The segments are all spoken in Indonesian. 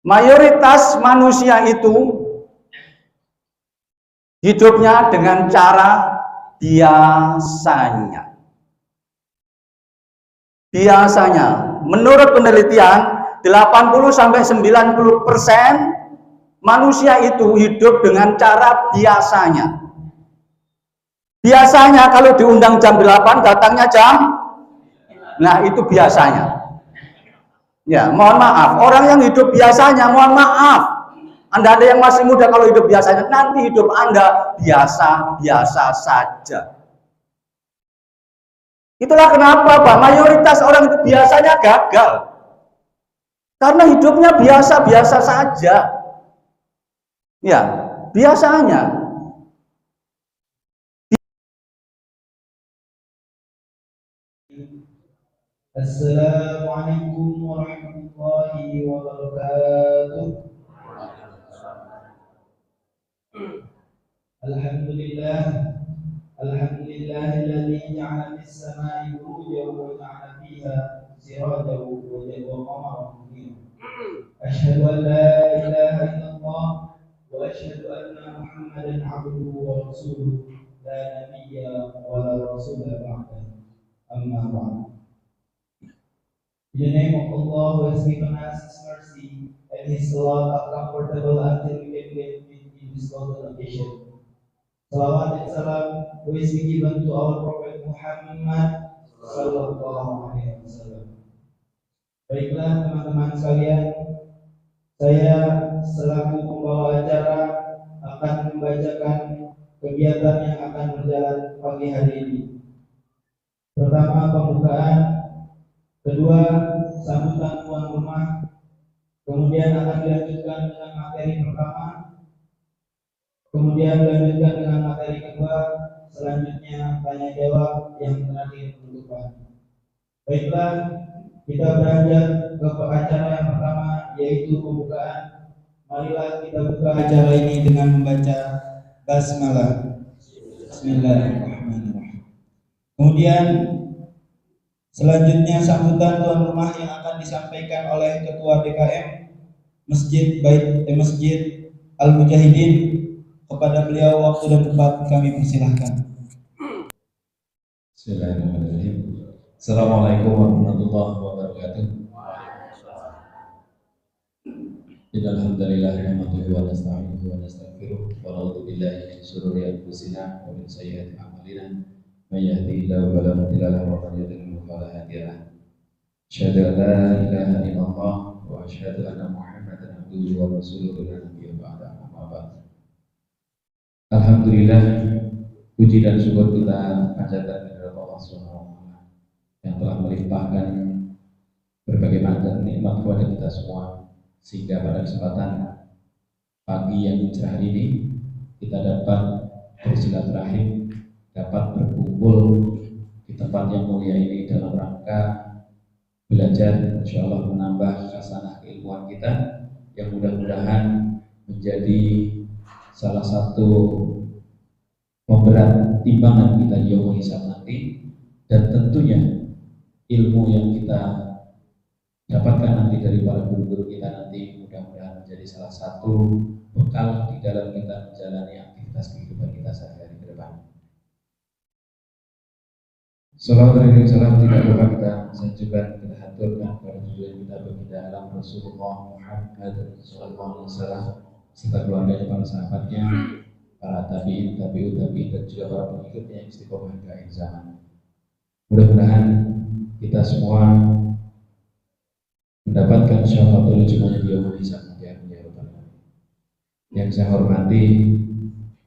Mayoritas manusia itu hidupnya dengan cara biasanya. Biasanya, menurut penelitian, 80-90% manusia itu hidup dengan cara biasanya. Biasanya kalau diundang jam 8, datangnya jam, nah itu biasanya. Ya, mohon maaf, orang yang hidup biasanya, mohon maaf. Anda ada yang masih muda, kalau hidup biasanya, nanti hidup Anda biasa-biasa saja. Itulah kenapa Pak, mayoritas orang itu biasanya gagal. Karena hidupnya biasa-biasa saja. Ya, biasanya. Assalamualaikum warahmatullahi wabarakatuh. Alhamdulillah. Alhamdulillahilladzi ja'ala fis-samaa'i burujan wa ja'ala fiha sirajan wa qamaran munira. Asyhadu an la ilaha illallah wa asyhadu anna Muhammadan 'abduhu wa rasuluh la nabiyya wa la rasula ba'dahu. Amma ba'd. In the name of Allah who has given us His mercy and His love are comfortable until we can get in this golden occasion. Salawat dan salam always be given to our Prophet Muhammad Sallallahu Alaihi Wasallam. Baiklah teman-teman sekalian, saya selaku pembawa acara akan membacakan kegiatan yang akan berjalan pagi hari ini. Pertama pembukaan, kedua sambutan tuan rumah, kemudian akan dilanjutkan dengan materi pertama, kemudian dilanjutkan dengan materi kedua, selanjutnya tanya jawab, yang terakhir penutupan. Baiklah, kita beranjak ke acara yang pertama, yaitu pembukaan. Marilah kita buka acara ini dengan membaca basmalah. Bismillahirrahmanirrahim. Kemudian selanjutnya sambutan tuan rumah yang akan disampaikan oleh Ketua DKM Masjid Al-Mujahidin. Kepada beliau waktu dan tempat kami persilahkan. Bismillahirrahmanirrahim. Assalamualaikum warahmatullahi wabarakatuh. Innal hamdalillah nahmaduhu wa nasta'inuhu wa nastaghfiruh wa na'udzu billahi min shururi anfusina wa min sayyiati a'malina. May yahdihillahu fala mudilla lahu wa man yudlil fala hadiya lahu. Asyhadu an la ilaha illallah wa asyhadu anna Muhammadan abduhu wa rasuluhu la nabiyya ba'da. Amma ba'd. Alhamdulillah, puji dan syukur kita panjatkan kepada Allah SWT yang telah melimpahkan berbagai macam nikmat kepada kita semua, sehingga pada kesempatan pagi yang cerah ini kita dapat bersilaturahim, dapat berkumpul di tempat yang mulia ini dalam rangka belajar, insyaallah menambah khasanah keilmuan kita yang mudah-mudahan menjadi salah satu pemberat timbangan kita di yaumul hisab nanti, dan tentunya ilmu yang kita dapatkan nanti dari para guru-guru kita nanti mudah-mudahan menjadi salah satu bekal di dalam kita menjalani aktivitas kehidupan kita sehari-hari ke depan. Salawat dan salam tidak lupa kita sanjungkan, kita haturkan kepada tujuan kita baginda alam Rasulullah Muhammad sallallahu alaihi wasallam serta keluarga dan para sahabatnya, para tabi'in, tabi'ut tabi'in, dan juga para pengikutnya yang istiqomah hingga akhir zaman. Mudah-mudahan kita semua mendapatkan syafaatul ujmanya di yaumul hisab nanti. Yang saya hormati,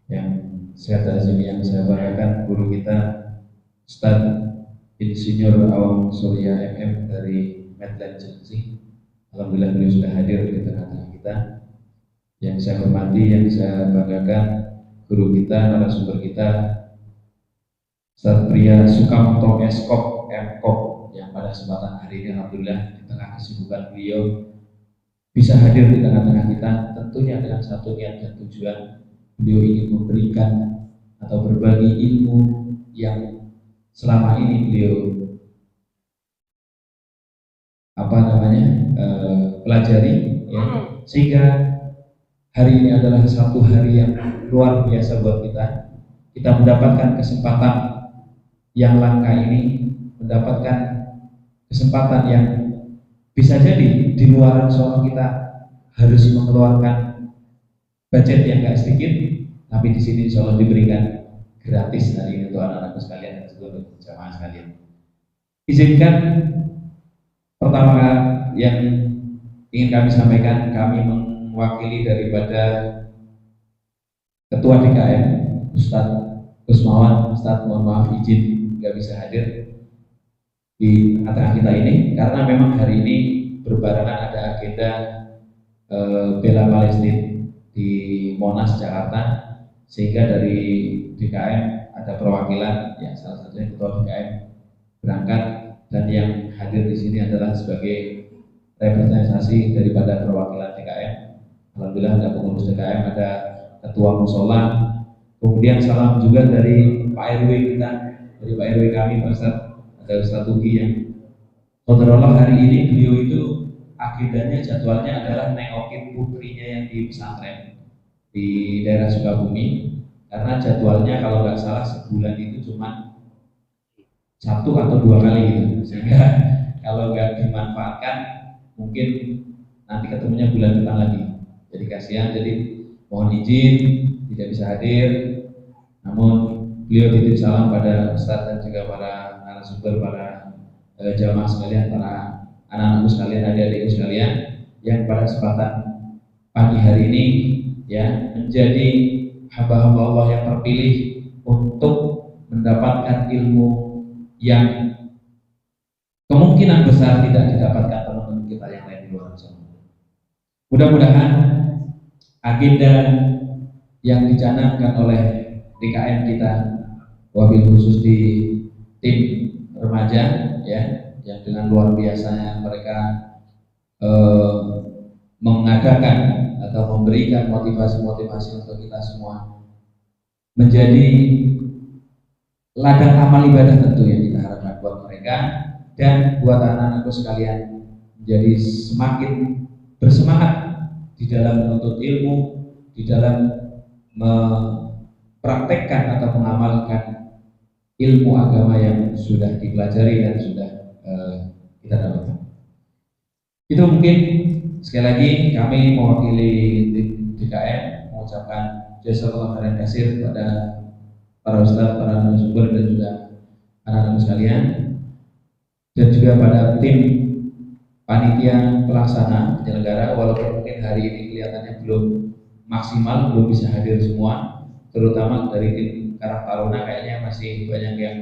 yang saya ta'zimi, yang saya banggakan guru kita Ustaz Insinyur Awang Surya MM dari Medland Jensi. Alhamdulillah beliau sudah hadir di tengah-tengah kita. Yang saya hormati, yang saya banggakan guru kita, narasumber kita Satria Sukamto Eskop MKop, yang pada kesempatan hari ini alhamdulillah di tengah kesibukan beliau bisa hadir di tengah-tengah kita, tentunya dengan satu niat dan tujuan, beliau ingin memberikan atau berbagi ilmu yang selama ini beliau pelajari, ya, sehingga hari ini adalah satu hari yang luar biasa buat kita. Kita mendapatkan kesempatan yang langka ini, mendapatkan kesempatan yang bisa jadi di luar sana kita harus mengeluarkan budget yang gak sedikit, tapi di sini insya Allah diberikan gratis hari ini untuk anak-anakku sekalian dan seluruh jamaah sekalian. Izinkan pertama yang ingin kami sampaikan, kami mewakili daripada Ketua DKM Ustadz Usmawan. Ustadz mohon maaf izin nggak bisa hadir di tengah kita ini karena memang hari ini berbarengan ada agenda bela Palestina di Monas Jakarta, sehingga dari DKM ada perwakilan, ya salah satunya Ketua DKM berangkat, dan yang hadir di sini adalah sebagai representasi daripada perwakilan DKM. Alhamdulillah ada pengurus DKM, ada ketua musola, kemudian salam juga dari Pak RW kita, dari Pak RW kami Pak Ustadz, ada Ustadz Tugi yang Qadarullah hari ini beliau itu agendanya jadwalnya adalah nengokin putrinya yang di pesantren di daerah Sukabumi, karena jadwalnya kalau nggak salah sebulan itu cuma 1 atau 2 kali gitu, sehingga kalau nggak dimanfaatkan mungkin nanti ketemunya bulan depan lagi. Jadi kasihan, jadi mohon izin tidak bisa hadir, namun beliau titip salam pada Ustadz dan juga para narasumber, para jamaah sekalian, para anak-anakku sekalian, adik-adikku sekalian yang pada kesempatan pagi hari ini ya menjadi hamba-hamba Allah yang terpilih untuk mendapatkan ilmu yang kemungkinan besar tidak didapatkan teman-teman kita yang lain di luar sana. Mudah-mudahan agenda yang dicanangkan oleh DKM kita, wabil khusus di tim remaja ya, yang dengan luar biasanya mereka mengadakan atau memberikan motivasi-motivasi untuk kita semua menjadi ladang amal ibadah tentu yang kita harapkan buat mereka dan buat anak-anakku sekalian menjadi semakin bersemangat di dalam menuntut ilmu, di dalam mempraktekkan atau mengamalkan ilmu agama yang sudah dipelajari dan sudah kita dapatkan. Itu mungkin sekali lagi kami mewakili DKM mengucapkan jazakallahu khairan katsir kepada para ustadz, para narasumber dan juga anak-anak sekalian, dan juga pada tim panitia pelaksana penyelenggara. Walaupun mungkin hari ini kelihatannya belum maksimal, belum bisa hadir semua, terutama dari tim Karang Taruna kayaknya masih banyak yang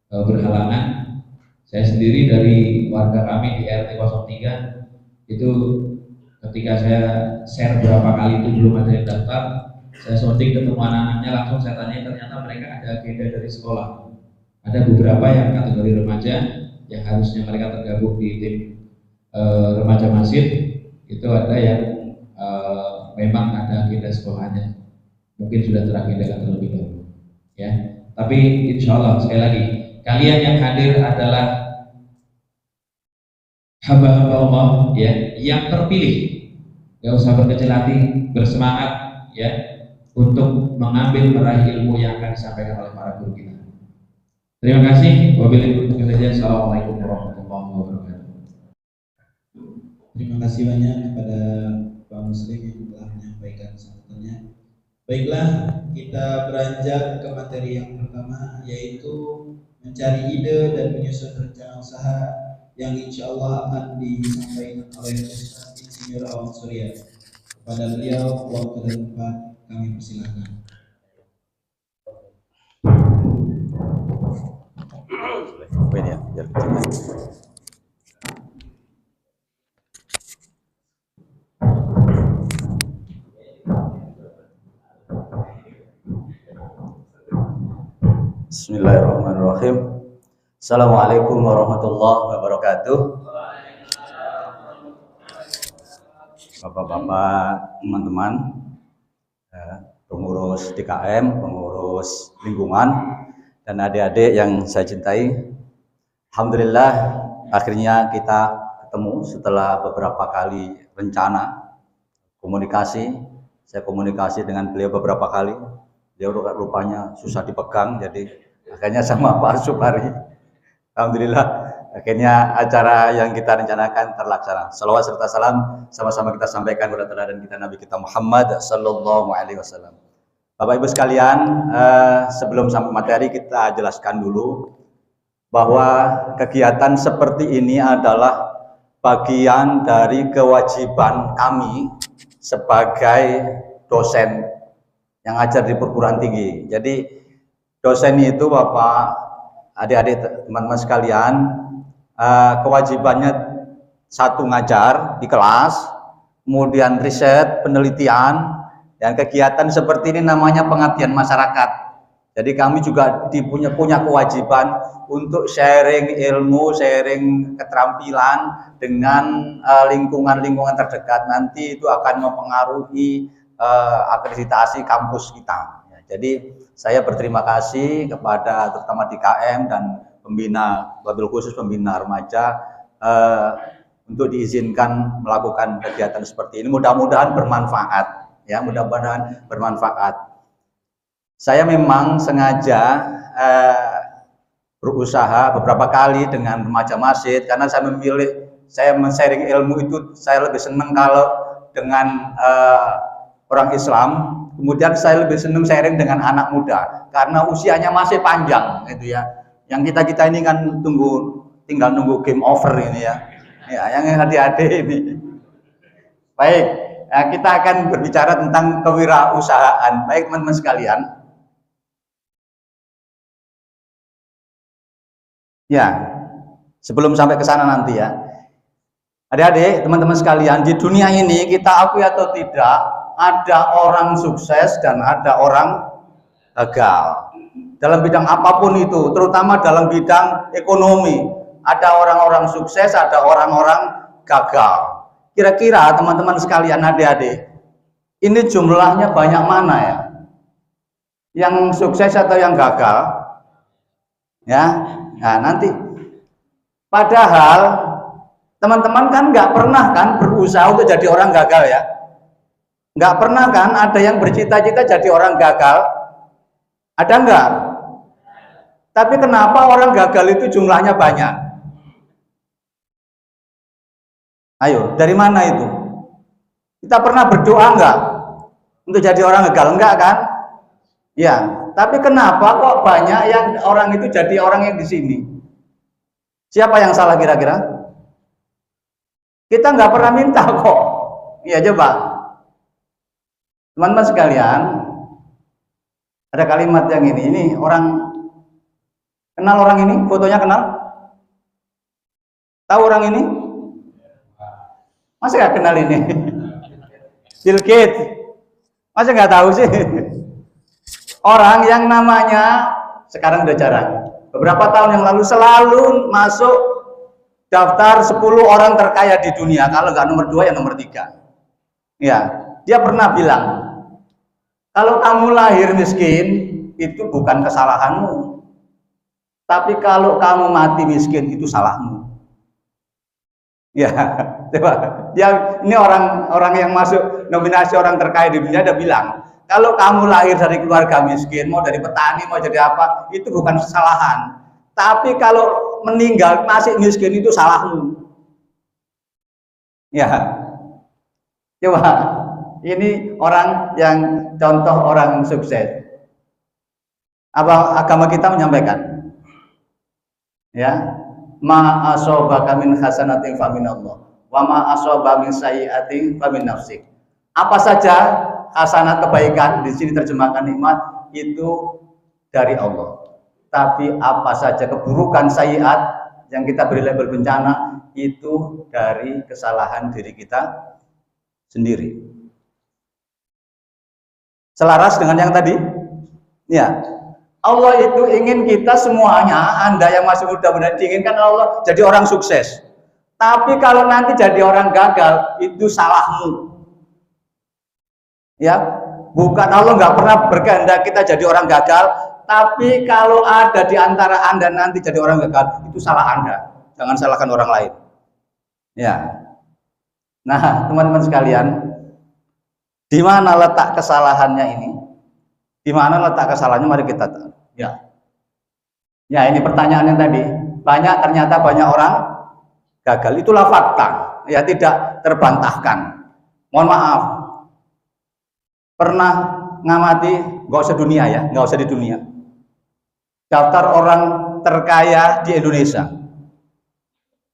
berhalangan. Saya sendiri dari warga kami di RT 03 itu ketika saya share berapa kali itu belum ada yang daftar, saya sounding ketemu anak-anaknya, langsung saya tanya, ternyata mereka ada agenda dari sekolah. Ada beberapa yang kategori remaja yang harusnya mereka tergabung di tim remaja masjid, itu ada yang memang ada agenda sekolahnya, mungkin sudah teragendakan terlebih dahulu ya. Tapi insya Allah sekali lagi kalian yang hadir adalah hamba-hamba Allah ya, yang terpilih. Gak usah berkecil hati, bersemangat ya untuk mengambil meraih ilmu yang akan disampaikan oleh para guru kita. Terima kasih. Wabillahi taufiq. Assalamualaikum warahmatullahi wabarakatuh. Terima kasih banyak kepada Pak Muslim yang telah menyampaikan sambutannya. Baiklah, kita beranjak ke materi yang pertama, yaitu mencari ide dan menyusun rencana usaha yang insya Allah akan disampaikan oleh Ustaz Insinyur Awan Surya. Kepada beliau, waktu dan tempat kami persilakan. Bismillahirrahmanirrahim. Assalamualaikum warahmatullahi wabarakatuh. Bapak-bapak, teman-teman, pengurus DKM, pengurus lingkungan, dan adik-adik yang saya cintai. Alhamdulillah akhirnya kita ketemu setelah beberapa kali rencana komunikasi. Saya komunikasi dengan beliau beberapa kali. Beliau rupanya susah dipegang, jadi akhirnya sama Pak Supari. Alhamdulillah, akhirnya acara yang kita rencanakan terlaksana. Salawat serta salam sama-sama kita sampaikan kepada teladan kita Nabi kita Muhammad sallallahu alaihi wasallam. Bapak Ibu sekalian, sebelum sampai materi kita jelaskan dulu bahwa kegiatan seperti ini adalah bagian dari kewajiban kami sebagai dosen yang ajar di perguruan tinggi. Jadi dosen itu Bapak, adik-adik, teman-teman sekalian, kewajibannya satu ngajar di kelas, kemudian riset, penelitian, dan kegiatan seperti ini namanya pengabdian masyarakat. Jadi kami juga punya kewajiban untuk sharing ilmu, sharing keterampilan dengan lingkungan-lingkungan terdekat. Nanti itu akan mempengaruhi akreditasi kampus kita. Jadi saya berterima kasih kepada terutama DKM dan pembina, wabil khusus pembina remaja untuk diizinkan melakukan kegiatan seperti ini. Mudah-mudahan bermanfaat. Ya, mudah-mudahan bermanfaat. Saya memang sengaja berusaha beberapa kali dengan remaja masjid karena saya men-sharing ilmu itu saya lebih senang kalau dengan orang Islam. Kemudian saya lebih senang sharing dengan anak muda karena usianya masih panjang gitu ya. Yang kita ini kan tinggal nunggu game over ini ya. Ya, yang adik-adik ini. Baik. Nah, kita akan berbicara tentang kewirausahaan. Baik teman-teman sekalian. Ya, sebelum sampai ke sana nanti ya. Adik-adik, teman-teman sekalian, di dunia ini kita akui atau tidak, ada orang sukses dan ada orang gagal. Dalam bidang apapun itu, terutama dalam bidang ekonomi, ada orang-orang sukses, ada orang-orang gagal. Kira-kira teman-teman sekalian, adik-adik, ini jumlahnya banyak mana ya? Yang sukses atau yang gagal? Ya, nah nanti. Padahal teman-teman kan nggak pernah kan berusaha untuk jadi orang gagal ya? Nggak pernah kan ada yang bercita-cita jadi orang gagal? Ada nggak? Tapi kenapa orang gagal itu jumlahnya banyak? Ayo, dari mana itu? Kita pernah berdoa enggak untuk jadi orang gagal? Enggak kan? Ya, tapi kenapa kok banyak yang orang itu jadi orang yang di sini? Siapa yang salah kira-kira? Kita nggak pernah minta kok. Iya, coba. Teman-teman sekalian, ada kalimat yang ini orang kenal orang ini, fotonya kenal? Tahu orang ini? Masa nggak kenal ini? Bill Gates. Masa nggak tahu sih? Orang yang namanya sekarang udah jarang. Beberapa tahun yang lalu selalu masuk daftar 10 orang terkaya di dunia. Kalau nggak nomor 2 ya nomor 3. Ya, dia pernah bilang, kalau kamu lahir miskin itu bukan kesalahanmu. Tapi kalau kamu mati miskin itu salahmu. Ya, coba. Dia ini orang yang masuk nominasi orang terkaya di dunia, dia bilang, kalau kamu lahir dari keluarga miskin, mau dari petani, mau jadi apa, itu bukan kesalahan. Tapi kalau meninggal masih miskin itu salahmu. Ya, coba. Ini orang yang contoh orang sukses. Apa agama kita menyampaikan? Ya, ma asobaka min hasanatin faminallah wa ma asobaka min sayyi'atin famin nafsik. Apa saja hasanat kebaikan, di sini terjemahkan nikmat, itu dari Allah. Tapi apa saja keburukan sayyi'at yang kita beri label bencana, itu dari kesalahan diri kita sendiri. Selaras dengan yang tadi? Ya. Allah itu ingin kita semuanya, Anda yang masih muda-muda, diinginkan Allah jadi orang sukses. Tapi kalau nanti jadi orang gagal, itu salahmu. Ya, bukan Allah nggak pernah berkehendak kita jadi orang gagal, tapi kalau ada di antara Anda nanti jadi orang gagal, itu salah Anda. Jangan salahkan orang lain. Ya. Nah, teman-teman sekalian, Di mana letak kesalahannya ini? Di mana letak kesalahannya? Mari kita tahu. Ya. Ya, ini pertanyaannya tadi. Ternyata banyak orang gagal. Itulah fakta. Ya, tidak terbantahkan. Mohon maaf. Pernah ngamati, nggak usah dunia ya, nggak usah di dunia. Daftar orang terkaya di Indonesia.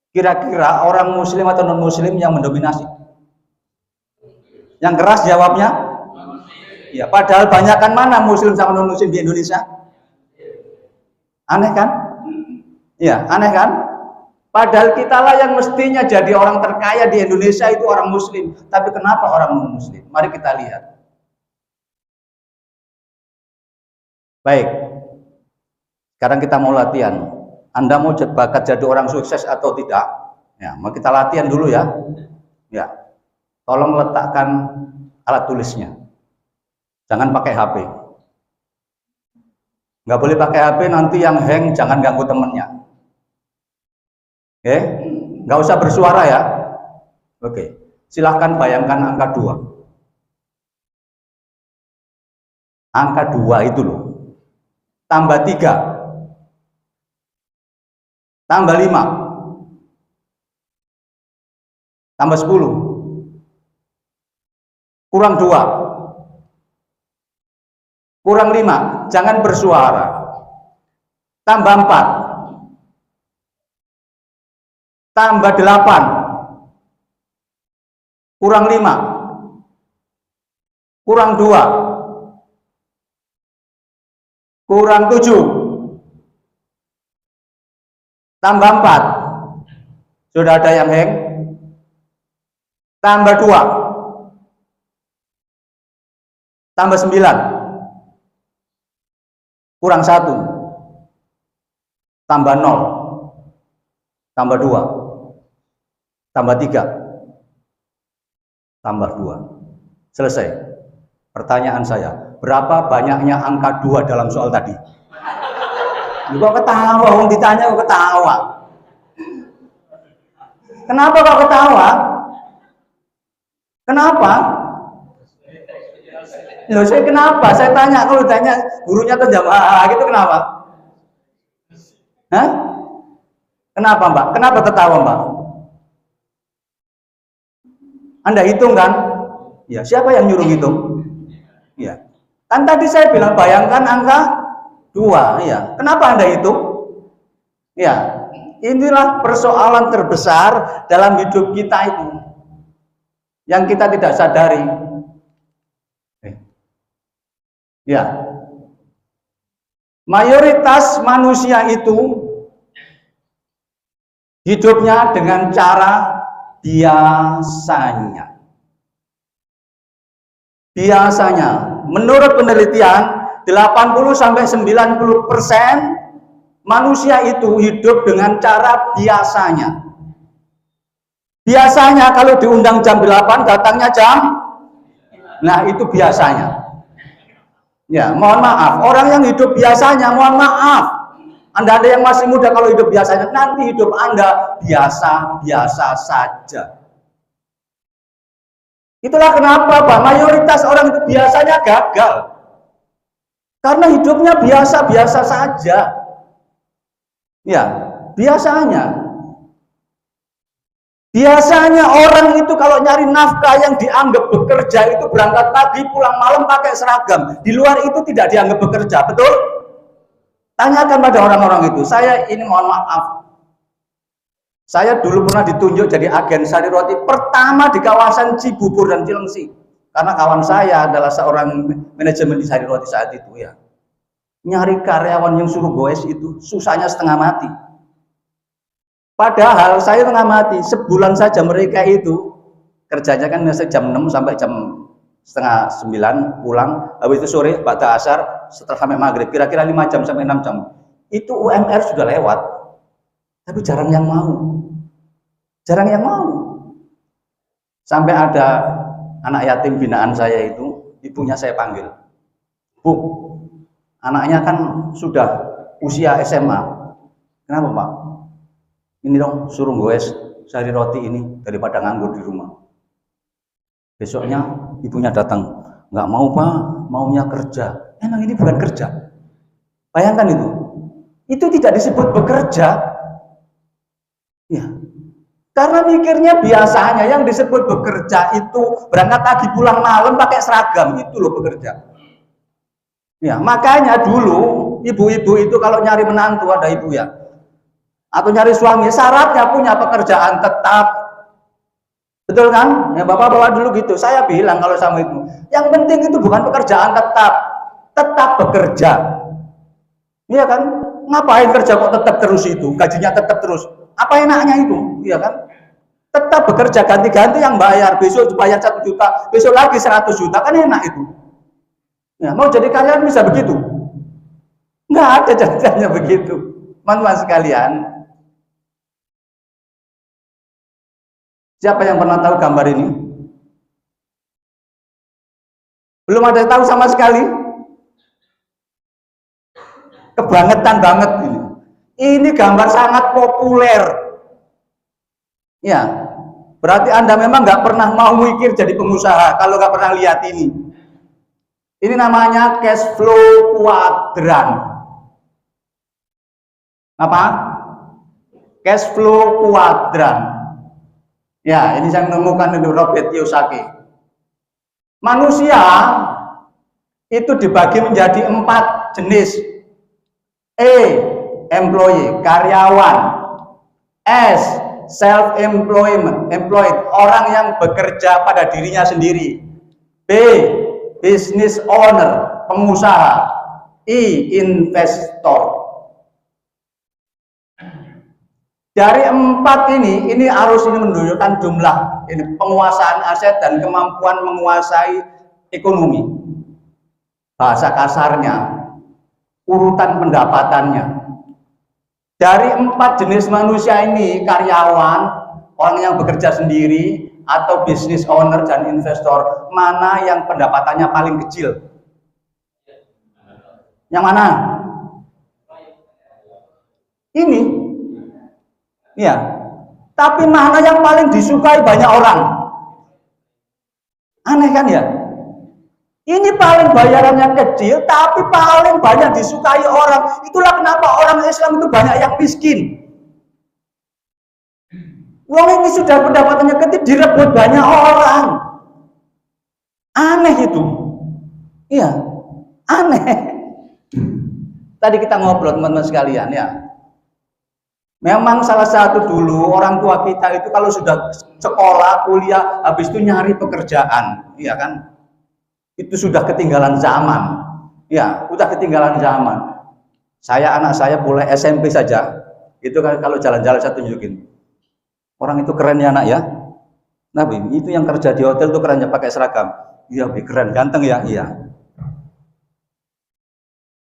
Kira-kira orang muslim atau non muslim yang mendominasi? Yang keras jawabnya? Ya, padahal banyakkan mana muslim sama non muslim di Indonesia? Aneh kan? Ya, aneh kan? Padahal kitalah yang mestinya jadi orang terkaya di Indonesia itu orang muslim. Tapi kenapa orang non muslim? Mari kita lihat. Baik. Sekarang kita mau latihan. Anda mau bakat jadi orang sukses atau tidak? Ya, mau kita latihan dulu ya. Ya. Tolong letakkan alat tulisnya. Jangan pakai HP. Nggak boleh pakai HP, nanti yang hang jangan ganggu temennya. Oke? Nggak usah bersuara ya. Oke. Silahkan bayangkan angka 2. Angka 2 itu loh. Tambah 3. Tambah 5. Tambah 10. Kurang 2. Kurang 5. Jangan bersuara. Tambah 4. Tambah 8. Kurang 5. Kurang 2. Kurang 7. Tambah 4. Sudah ada yang hang? Tambah 2. Tambah 9. Kurang 1. Tambah 0. Tambah 2. Tambah 3. Tambah 2. Selesai. Pertanyaan saya, berapa banyaknya angka 2 dalam soal tadi? Kok ketawa? Wong ditanya kok ketawa. Kenapa kok ketawa? Kenapa? Loh, saya kenapa? Saya tanya, kalau ditanya gurunya terjawab gitu kenapa? Hah? Kenapa, Mbak? Kenapa tertawa, Mbak? Anda hitung kan? Ya, siapa yang nyuruh hitung? Ya. Kan tadi saya bilang bayangkan angka 2, ya. Kenapa Anda hitung? Ya. Inilah persoalan terbesar dalam hidup kita itu. Yang kita tidak sadari. Ya. Mayoritas manusia itu hidupnya dengan cara biasanya. Biasanya, menurut penelitian 80-90% manusia itu hidup dengan cara biasanya. Biasanya kalau diundang jam 8 datangnya jam, nah itu biasanya. Ya, mohon maaf, orang yang hidup biasanya, mohon maaf. Anda ada yang masih muda, kalau hidup biasanya, nanti hidup Anda biasa-biasa saja. Itulah kenapa, Pak, mayoritas orang itu biasanya gagal. Karena hidupnya biasa-biasa saja. Ya, biasanya. Biasanya orang itu kalau nyari nafkah yang dianggap bekerja itu berangkat pagi, pulang malam pakai seragam. Di luar itu tidak dianggap bekerja, betul? Tanyakan pada orang-orang itu. Saya ini mohon maaf. Saya dulu pernah ditunjuk jadi agen sari roti pertama di kawasan Cibubur dan Cilengsi. Karena kawan saya adalah seorang manajemen di sari roti saat itu ya. Nyari karyawan yang suruh goes itu susahnya setengah mati. Padahal saya tengah mati, sebulan saja mereka itu kerjanya kan biasa jam 6 sampai jam setengah 9 pulang, habis itu sore ba'da asar setelah sampai maghrib, kira-kira 5 jam sampai 6 jam. Itu UMR sudah lewat, tapi jarang yang mau. Jarang yang mau. Sampai ada anak yatim binaan saya itu, ibunya saya panggil. Bu, anaknya kan sudah usia SMA. Kenapa, Pak? Ini dong, suruh goes sari roti ini daripada nganggur di rumah. Besoknya ibunya datang, nggak mau Pak, maunya kerja. Emang ini bukan kerja. Bayangkan itu. Itu tidak disebut bekerja. Ya. Karena mikirnya biasanya yang disebut bekerja itu berangkat pagi pulang malam pakai seragam, itu loh bekerja. Ya, makanya dulu ibu-ibu itu kalau nyari menantu ada ibu ya, atau nyari suami syaratnya punya pekerjaan tetap. Betul kan? Ya bapak-bapak dulu gitu. Saya bilang kalau sama itu, yang penting itu bukan pekerjaan tetap bekerja. Iya kan? Ngapain kerja kok tetap terus itu? Gajinya tetap terus. Apa enaknya itu? Iya kan? Tetap bekerja, ganti-ganti yang bayar. Besok bayar 1 juta, besok lagi 100 juta, kan enak itu. Ya, mau jadi kalian bisa begitu? Nggak ada ceritanya begitu. Teman-teman sekalian, siapa yang pernah tahu gambar ini? Belum ada yang tahu sama sekali? Kebangetan banget ini. Ini gambar sangat populer. Ya, berarti Anda memang nggak pernah mau mikir jadi pengusaha kalau nggak pernah lihat ini. Ini namanya cash flow kuadran. Apa? Cash flow kuadran. Ya, ini saya menemukan itu Robert Kiyosaki. Manusia itu dibagi menjadi 4 jenis. E, employee, karyawan. S, employed, orang yang bekerja pada dirinya sendiri. B, business owner, pengusaha. I, investor. Dari 4 ini arus ini menunjukkan jumlah ini penguasaan aset dan kemampuan menguasai ekonomi. Bahasa kasarnya, urutan pendapatannya. Dari 4 jenis manusia ini, karyawan, orang yang bekerja sendiri, atau business owner dan investor, mana yang pendapatannya paling kecil? Yang mana? Ini. Ya, tapi mana yang paling disukai banyak orang? Aneh kan ya? Ini paling bayarannya kecil, tapi paling banyak disukai orang. Itulah kenapa orang Islam itu banyak yang miskin. Wong ini sudah pendapatannya kecil, direbut banyak orang. Aneh itu. Iya, aneh. Tadi kita ngobrol teman-teman sekalian ya. Memang salah satu dulu orang tua kita itu kalau sudah sekolah, kuliah, habis itu nyari pekerjaan, iya kan? Itu sudah ketinggalan zaman. Ya, sudah ketinggalan zaman. Anak saya mulai SMP saja. Itu kan kalau jalan-jalan saya tunjukin. Orang itu keren ya anak ya. Nabi, itu yang kerja di hotel itu kerennya pakai seragam. Iya, keren, ganteng ya, iya.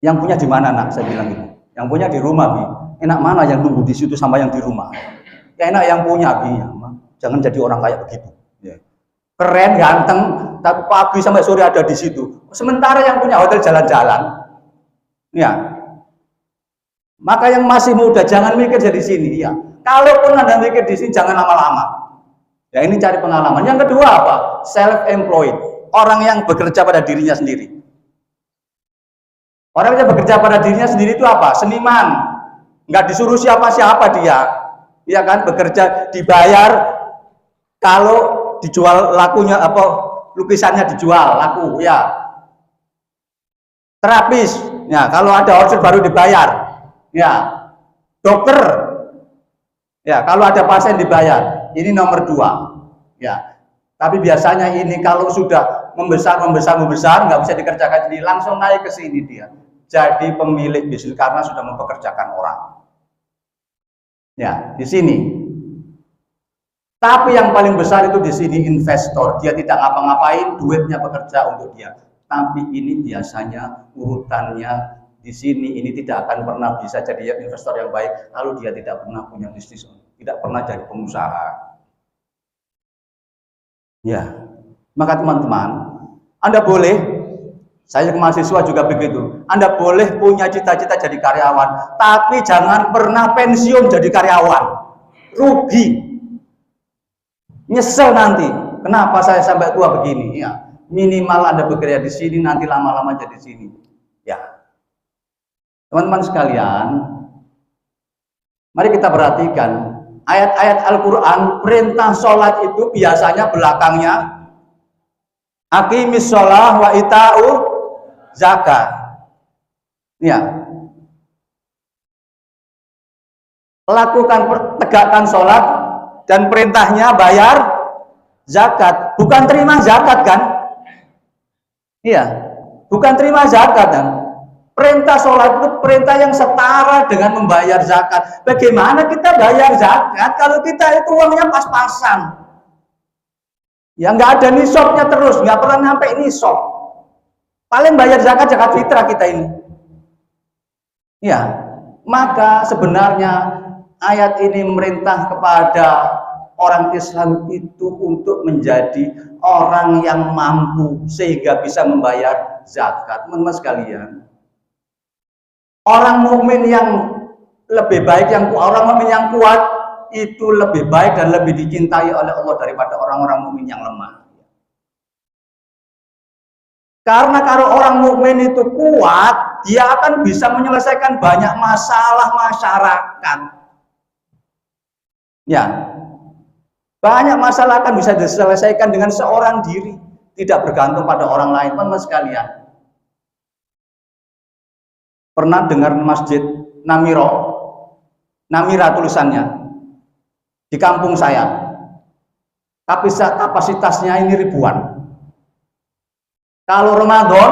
Yang punya di mana nak? Saya bilang gitu. Yang punya di rumah, Bi. Enak mana yang nunggu di situ sama yang di rumah? Ya enak yang punya, Bi. Jangan jadi orang kayak begitu. Ya. Keren, ganteng, tapi pagi sampai sore ada di situ. Sementara yang punya hotel jalan-jalan. Ya. Maka yang masih muda jangan mikir dari sini, ya. Kalaupun Anda mikir di sini jangan lama-lama. Ya ini cari pengalaman. Yang kedua apa? Self-employed. Orang yang bekerja pada dirinya sendiri. Orang yang bekerja pada dirinya sendiri itu apa? Seniman. Nggak disuruh siapa-siapa dia. Ya kan? Bekerja dibayar kalau dijual lakunya apa lukisannya dijual laku ya. Terapis. Ya, kalau ada order baru dibayar. Ya. Dokter. Ya, kalau ada pasien dibayar. Ini nomor 2. Ya. Tapi biasanya ini kalau sudah membesar nggak bisa dikerjakan sendiri, langsung naik ke sini dia. Jadi pemilik bisnis karena sudah mempekerjakan orang. Ya, di sini. Tapi yang paling besar itu di sini investor. Dia tidak ngapa-ngapain, duitnya bekerja untuk dia. Tapi ini biasanya urutannya di sini ini tidak akan pernah bisa jadi investor yang baik kalau dia tidak pernah punya bisnis, tidak pernah jadi pengusaha. Ya, maka teman-teman, Anda boleh, saya mahasiswa juga begitu, Anda boleh punya cita-cita jadi karyawan, tapi jangan pernah pensiun jadi karyawan, rugi, nyesel nanti. kenapa saya sampai tua begini? Ya, minimal Anda bekerja di sini, nanti lama-lama jadi sini. Ya, teman-teman sekalian, mari kita perhatikan ayat-ayat Al-Quran. Perintah sholat itu biasanya belakangnya aqimis sholah wa ita'u zakat. Ya, lakukan, tegakkan sholat, dan perintahnya bayar zakat. Bukan terima zakat kan? Iya, bukan terima zakat kan? Perintah sholat itu perintah yang setara dengan membayar zakat. Bagaimana kita bayar zakat kalau kita itu uangnya pas-pasan? Ya nggak ada nisabnya terus, nggak pernah sampai nisab. Paling bayar zakat fitrah kita ini. Ya, maka sebenarnya ayat ini memerintah kepada orang Islam itu untuk menjadi orang yang mampu sehingga bisa membayar zakat. Teman-teman sekalian, orang mukmin yang lebih baik, orang mukmin yang kuat itu lebih baik dan lebih dicintai oleh Allah daripada orang-orang mukmin yang lemah. Karena kalau orang mukmin itu kuat, dia akan bisa menyelesaikan banyak masalah masyarakat. Ya, banyak masalah akan bisa diselesaikan dengan seorang diri, tidak bergantung pada orang lain. Teman-teman sekalian, pernah dengar masjid Namira tulisannya di kampung saya, kapasitasnya ini ribuan. Kalau Ramadan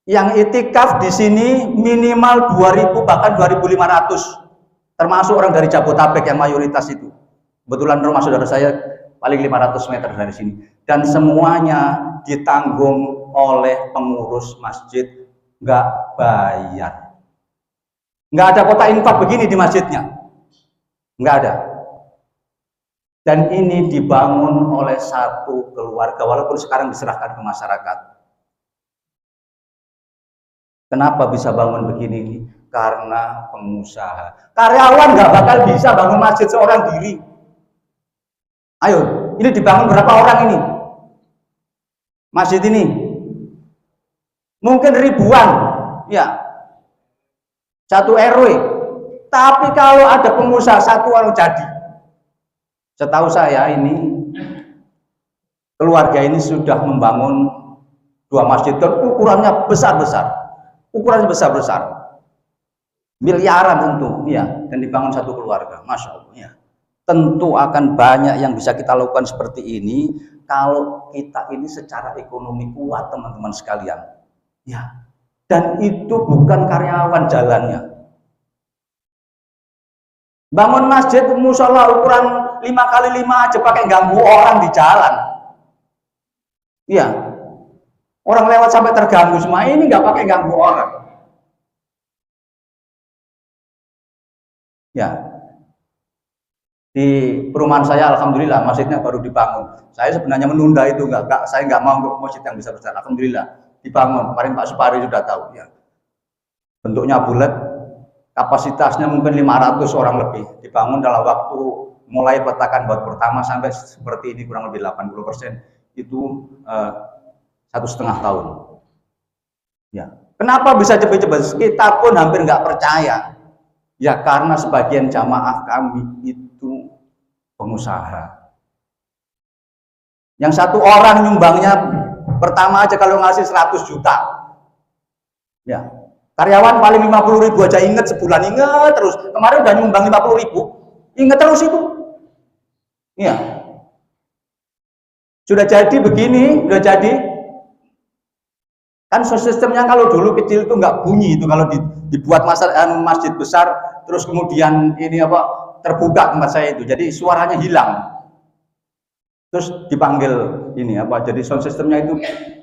yang itikaf di sini minimal 2000 bahkan 2500, termasuk orang dari Jabotabek yang mayoritas itu. Kebetulan rumah saudara saya paling 500 meter dari sini, dan semuanya ditanggung oleh pengurus masjid, nggak bayar. Nggak ada kota infak begini di masjidnya, nggak ada. Dan ini dibangun oleh satu keluarga, walaupun sekarang diserahkan ke masyarakat. Kenapa bisa bangun begini? Karena pengusaha. Karyawan nggak bakal bisa bangun masjid seorang diri. Ayo, ini dibangun berapa orang ini? Masjid ini mungkin ribuan, ya, satu RW. Tapi kalau ada pengusaha satu orang jadi. Setahu saya ini keluarga ini sudah membangun 2 masjid dan ukurannya besar-besar, miliaran tentu, ya, dan dibangun satu keluarga, masya Allah, ya. Tentu akan banyak yang bisa kita lakukan seperti ini kalau kita ini secara ekonomi kuat, teman-teman sekalian, ya. Dan itu bukan karyawan jalannya. Bangun masjid musola ukuran 5x5 aja pakai ganggu orang di jalan. Iya. Orang lewat sampai terganggu semua, ini nggak pakai ganggu orang. Ya. Di perumahan saya alhamdulillah masjidnya baru dibangun. Saya sebenarnya menunda itu, saya nggak mau untuk masjid yang besar-besar. Alhamdulillah dibangun. Kemarin Pak Supari sudah tahu, ya. Bentuknya bulat, kapasitasnya mungkin 500 orang lebih, dibangun dalam waktu mulai peletakan baut pertama sampai seperti ini kurang lebih 80% itu 1,5 tahun. Ya, kenapa bisa cepet-cepet? Kita pun hampir nggak percaya. Ya karena sebagian jamaah kami itu pengusaha. Yang satu orang nyumbangnya pertama aja kalau ngasih 100 juta. Ya. Karyawan paling 50.000 aja inget sebulan, inget terus. Kemarin udah nyumbang 50.000, inget terus itu. Iya. Sudah jadi begini, sudah jadi. Kan sistemnya kalau dulu kecil itu nggak bunyi itu kalau dibuat masjid besar, terus kemudian ini apa terbuka tempat saya itu, jadi suaranya hilang. Terus dipanggil ini apa? Jadi sound systemnya itu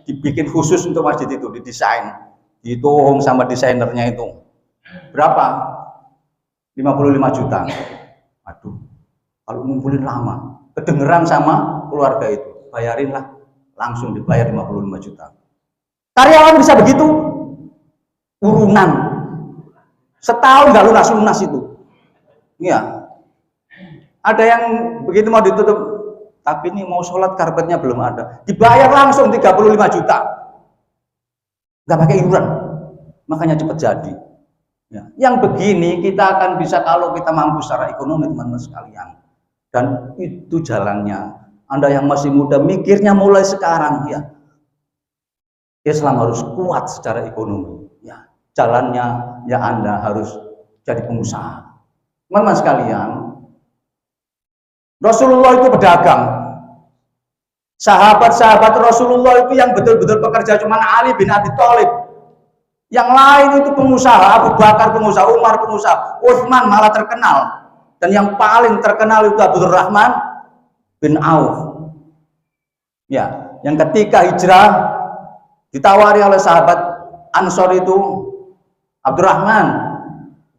dibikin khusus untuk masjid itu, didesain. Dihitung sama desainernya itu berapa? 55 juta. Aduh, kalau ngumpulin lama kedengeran sama keluarga itu, bayarinlah, langsung dibayar 55 juta. Karyawan bisa begitu? Urunan setahun nggak lunas itu. Iya, ada yang begitu mau ditutup Tapi ini mau sholat karpetnya belum ada. Dibayar langsung 35 juta. Nggak pakai iuran. Makanya cepat jadi. Ya. Yang begini kita akan bisa kalau kita mampu secara ekonomi, teman-teman sekalian. Dan itu jalannya. Anda yang masih muda mikirnya mulai sekarang ya. Islam harus kuat secara ekonomi. Ya. Jalannya ya Anda harus jadi pengusaha. Teman-teman sekalian, Rasulullah itu pedagang. Sahabat-sahabat Rasulullah itu yang betul-betul bekerja cuma Ali bin Abi Thalib. Yang lain itu pengusaha, Abu Bakar pengusaha, Umar pengusaha, Utsman malah terkenal. Dan yang paling terkenal itu Abdurrahman bin Auf. Ya, yang ketika hijrah ditawari oleh sahabat Ansor itu Abdurrahman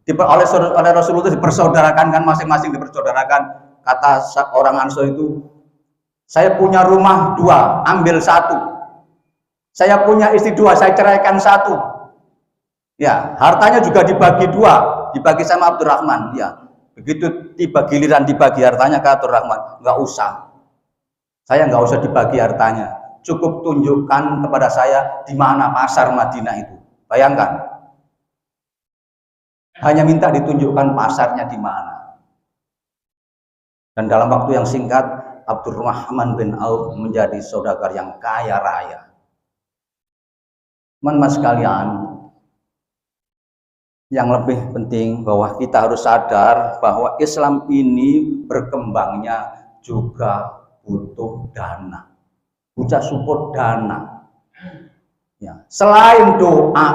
oleh Rasulullah dipersaudarakan kan, masing-masing dipersaudarakan. Kata orang Ansor itu, saya punya rumah 2, ambil 1. Saya punya istri 2, saya ceraikan 1. Ya, hartanya juga dibagi 2, dibagi sama Abdurrahman. Ya, begitu tiba giliran dibagi hartanya ke Abdurrahman, nggak usah. Saya nggak usah dibagi hartanya. Cukup tunjukkan kepada saya di mana pasar Madinah itu. Bayangkan. Hanya minta ditunjukkan pasarnya di mana. Dan dalam waktu yang singkat, Abdurrahman bin Auf menjadi saudagar yang kaya raya. Teman-teman sekalian, yang lebih penting bahwa kita harus sadar bahwa Islam ini berkembangnya juga butuh dana, butuh support dana. Ya, selain doa,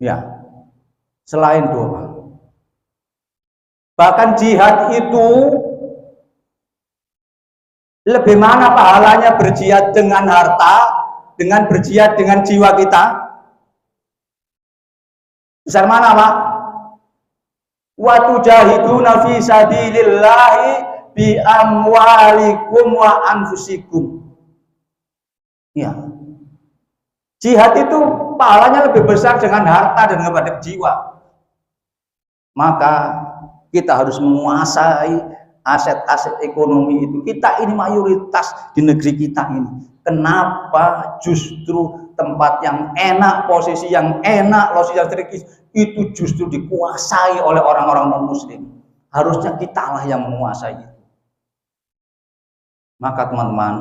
ya, selain doa, bahkan jihad itu lebih mana pahalanya berjihad dengan harta, dengan berjihad dengan jiwa kita? Besar mana, Pak? Wa tujahiduna fi sabilillahi bi amwalikum wa anfusikum. Ya. Jihad itu pahalanya lebih besar dengan harta dan kepada jiwa. Maka kita harus menguasai aset-aset ekonomi itu. Kita ini mayoritas di negeri kita ini. Kenapa justru tempat yang enak, posisi yang enak, posisi yang strategis itu justru dikuasai oleh orang-orang non-muslim? Harusnya kitalah yang menguasai itu. Maka teman-teman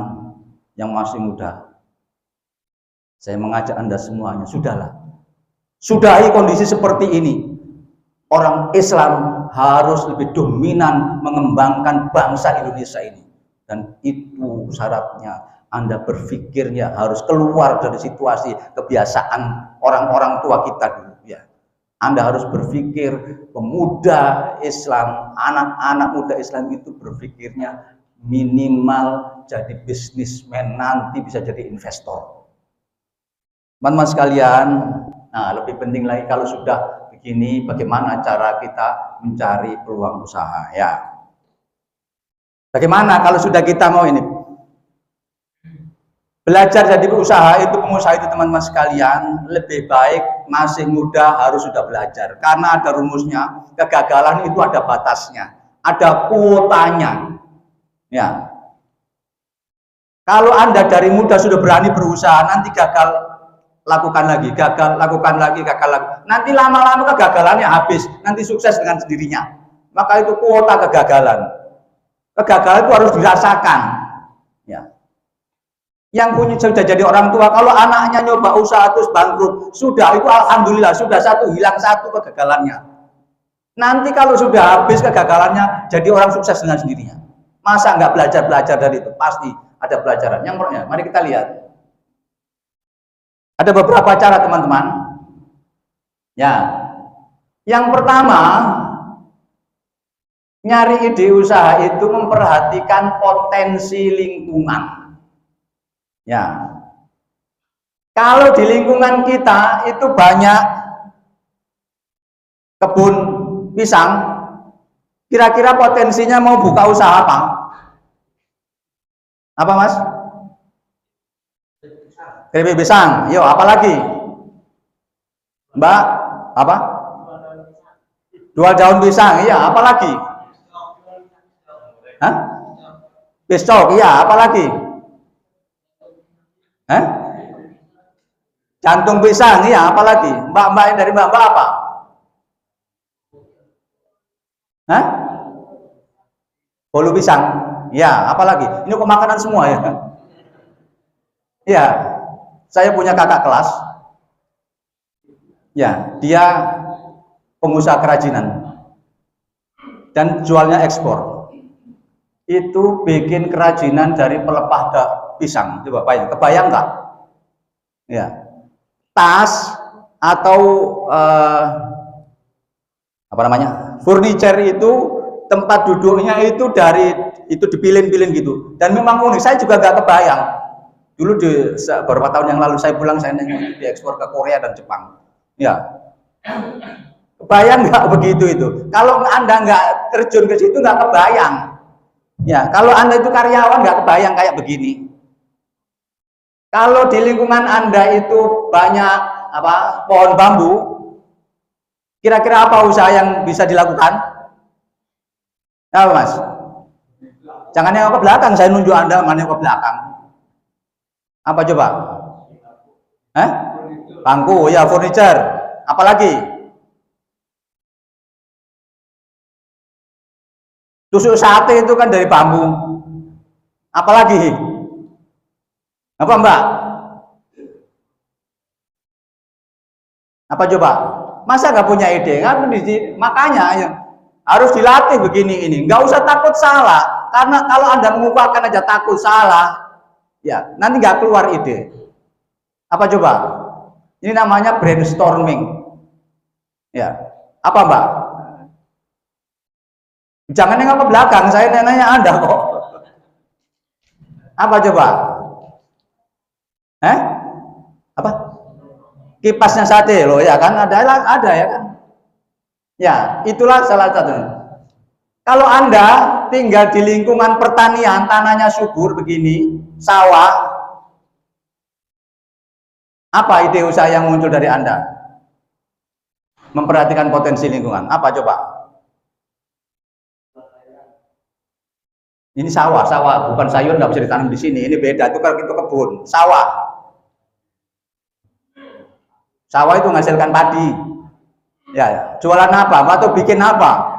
yang masih muda, saya mengajak Anda semuanya, sudahlah. Sudahi kondisi seperti ini. Orang Islam harus lebih dominan mengembangkan bangsa Indonesia ini. Dan itu syaratnya Anda berpikirnya harus keluar dari situasi kebiasaan orang-orang tua kita dulu ya. Anda harus berpikir pemuda Islam, anak-anak muda Islam itu berpikirnya minimal jadi bisnismen, nanti bisa jadi investor. Teman-teman sekalian, nah lebih penting lagi kalau sudah begini, bagaimana cara kita mencari peluang usaha ya. Bagaimana kalau sudah kita mau ini belajar jadi usaha itu, pengusaha itu teman-teman sekalian, lebih baik masih muda harus sudah belajar. Karena ada rumusnya, kegagalan itu ada batasnya, ada kuotanya. Ya. Kalau Anda dari muda sudah berani berusaha, nanti gagal, lakukan lagi, gagal, lakukan lagi, gagal lagi. Nanti lama-lama kegagalannya habis, nanti sukses dengan sendirinya. Maka itu kuota kegagalan. Kegagalan itu harus dirasakan. Ya. Yang punya sudah jadi orang tua, kalau anaknya nyoba usaha terus bangkrut, sudah itu alhamdulillah, sudah satu, hilang satu kegagalannya. Nanti kalau sudah habis kegagalannya, jadi orang sukses dengan sendirinya. Masa nggak belajar dari itu? Pasti ada pelajaran. Yang pertama, mari kita lihat. Ada beberapa cara teman-teman. Ya, yang pertama, nyari ide usaha itu memperhatikan potensi lingkungan. Ya, kalau di lingkungan kita itu banyak kebun pisang, kira-kira potensinya mau buka usaha apa? Apa Mas? Keripik pisang. Yo, apa lagi? Mbak, apa? Jual daun pisang. Iya, apa lagi? Hah? Besok, iya, apalagi? Hah? Jantung pisang, iya, apalagi? Mbak-mbak yang dari mbak-mbak apa? Hah? Bolu pisang, iya, apalagi? Ini kok makanan semua ya? Iya, saya punya kakak kelas, ya, dia pengusaha kerajinan dan jualnya ekspor. Itu bikin kerajinan dari pelepah pisang, coba bayang, kebayang nggak? Ya, tas atau apa namanya, furniture itu tempat duduknya itu dari itu dipilin-pilin gitu, dan memang unik. Saya juga nggak kebayang. Dulu beberapa tahun yang lalu saya pulang, saya nengok diekspor ke Korea dan Jepang. Ya, kebayang nggak begitu itu? Kalau Anda nggak terjun ke situ nggak kebayang. Ya, kalau Anda itu karyawan nggak kebayang kayak begini. Kalau di lingkungan Anda itu banyak apa pohon bambu, kira-kira apa usaha yang bisa dilakukan? Apa Mas? Jangan yang ke belakang, saya nunjuk Anda mana yang ke belakang. Apa coba? Hah? Bangku, ya furniture. Apalagi? Tusuk sate itu kan dari bambu. Apalagi? Apa Mbak? Apa coba? Masa nggak punya ide? Kan makanya ya, harus dilatih begini ini. Nggak usah takut salah. Karena kalau Anda mengupakan aja takut salah, ya nanti nggak keluar ide. Apa coba? Ini namanya brainstorming. Ya, apa Mbak? Jangan nengok ke belakang, saya nanya Anda kok. Apa coba? Apa? Kipasnya sate loh, ya kan? Ada ya kan? Ya, itulah salah satunya. Kalau Anda tinggal di lingkungan pertanian, tanahnya subur begini, sawah, apa ide usaha yang muncul dari Anda? Memperhatikan potensi lingkungan. Apa coba? Ini sawah, bukan sayur, nggak bisa ditanam di sini. Ini beda, itu kebun, sawah. Sawah itu menghasilkan padi. Ya, jualan apa? Atau bikin apa?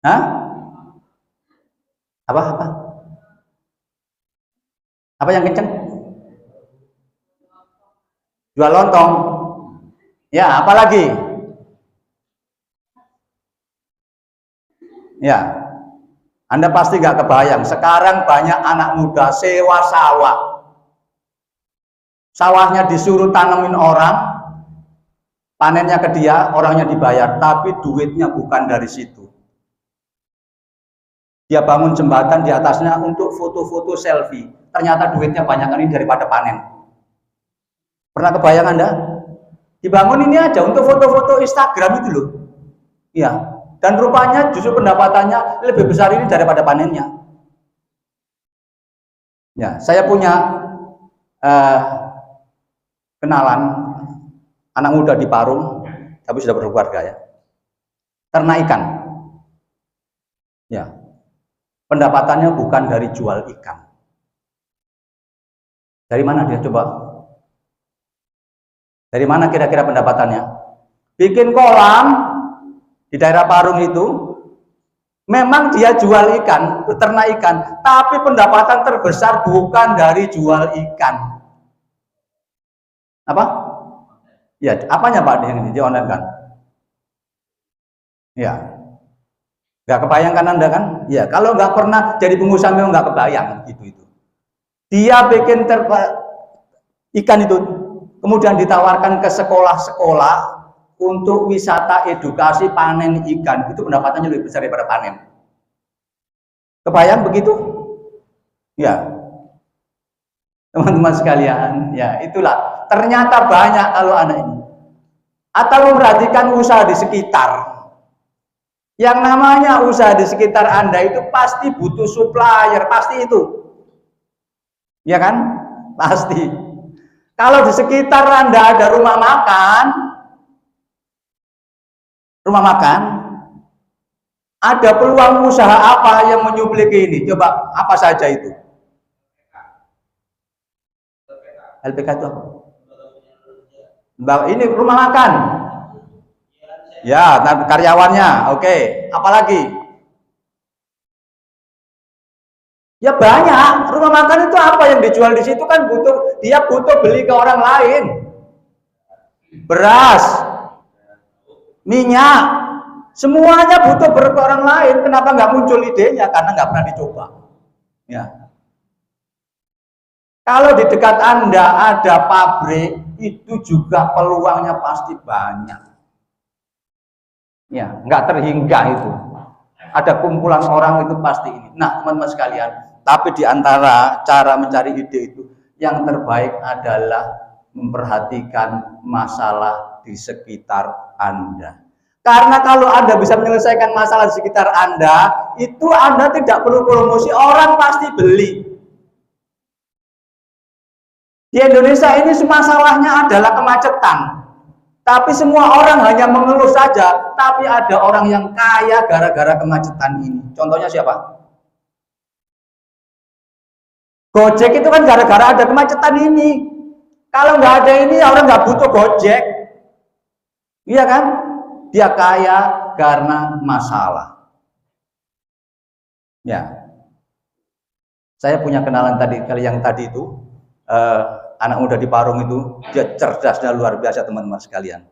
Hah? Apa? Apa yang kenceng? Jual lontong. Ya, apalagi? Ya, Anda pasti nggak kebayang. Sekarang banyak anak muda sewa sawah. Sawahnya disuruh tanemin orang, panennya ke dia, orangnya dibayar, tapi duitnya bukan dari situ. Dia bangun jembatan di atasnya untuk foto-foto selfie. Ternyata duitnya banyak ini daripada panen. Pernah kebayang Anda? Dibangun ini aja untuk foto-foto Instagram itu loh. Iya. Dan rupanya justru pendapatannya lebih besar ini daripada panennya. Ya, saya punya kenalan anak muda di Parung, tapi sudah berkeluarga ya. Ternak ikan. Ya. Pendapatannya bukan dari jual ikan. Dari mana dia coba? Dari mana kira-kira pendapatannya? Bikin kolam di daerah Parung itu, memang dia jual ikan, peternak ikan, tapi pendapatan terbesar bukan dari jual ikan. Apa? Ya, apanya Pak yang di-online kan? Ya, nggak kebayang kan Anda kan? Ya, kalau nggak pernah jadi pengusaha memang nggak kebayang gitu. Dia bikin ikan itu, kemudian ditawarkan ke sekolah-sekolah untuk wisata edukasi panen ikan. Itu pendapatannya lebih besar daripada panen. Kebayang begitu? Ya, teman-teman sekalian, ya itulah. Ternyata banyak kalau anak ini. Atau memperhatikan usaha di sekitar. Yang namanya usaha di sekitar Anda itu pasti butuh supplier, pasti itu. Ya kan? Pasti. Kalau di sekitar Anda ada rumah makan, Ada peluang usaha apa yang menyuplai ini? Coba apa saja itu? LPK itu apa? Ini rumah makan. Ya, karyawannya. Oke. Apalagi? Ya banyak. Rumah makan itu apa yang dijual di situ kan dia butuh beli ke orang lain. Beras, minyak, semuanya butuh ke orang lain. Kenapa nggak muncul idenya? Karena nggak pernah dicoba. Ya. Kalau di dekat Anda ada pabrik, itu juga peluangnya pasti banyak. Ya, nggak terhingga itu. Ada kumpulan orang itu pasti ini. Nah, teman-teman sekalian, tapi di antara cara mencari ide itu, yang terbaik adalah memperhatikan masalah di sekitar Anda. Karena kalau Anda bisa menyelesaikan masalah di sekitar Anda, itu Anda tidak perlu promosi, orang pasti beli. Di Indonesia ini masalahnya adalah kemacetan. Tapi semua orang hanya mengeluh saja, tapi ada orang yang kaya gara-gara kemacetan ini. Contohnya siapa? Gojek itu kan gara-gara ada kemacetan ini. Kalau nggak ada ini, orang nggak butuh Gojek. Iya kan? Dia kaya karena masalah. Ya. Saya punya kenalan tadi, kali yang tadi itu, anak muda di Parung itu, dia cerdasnya luar biasa teman-teman sekalian.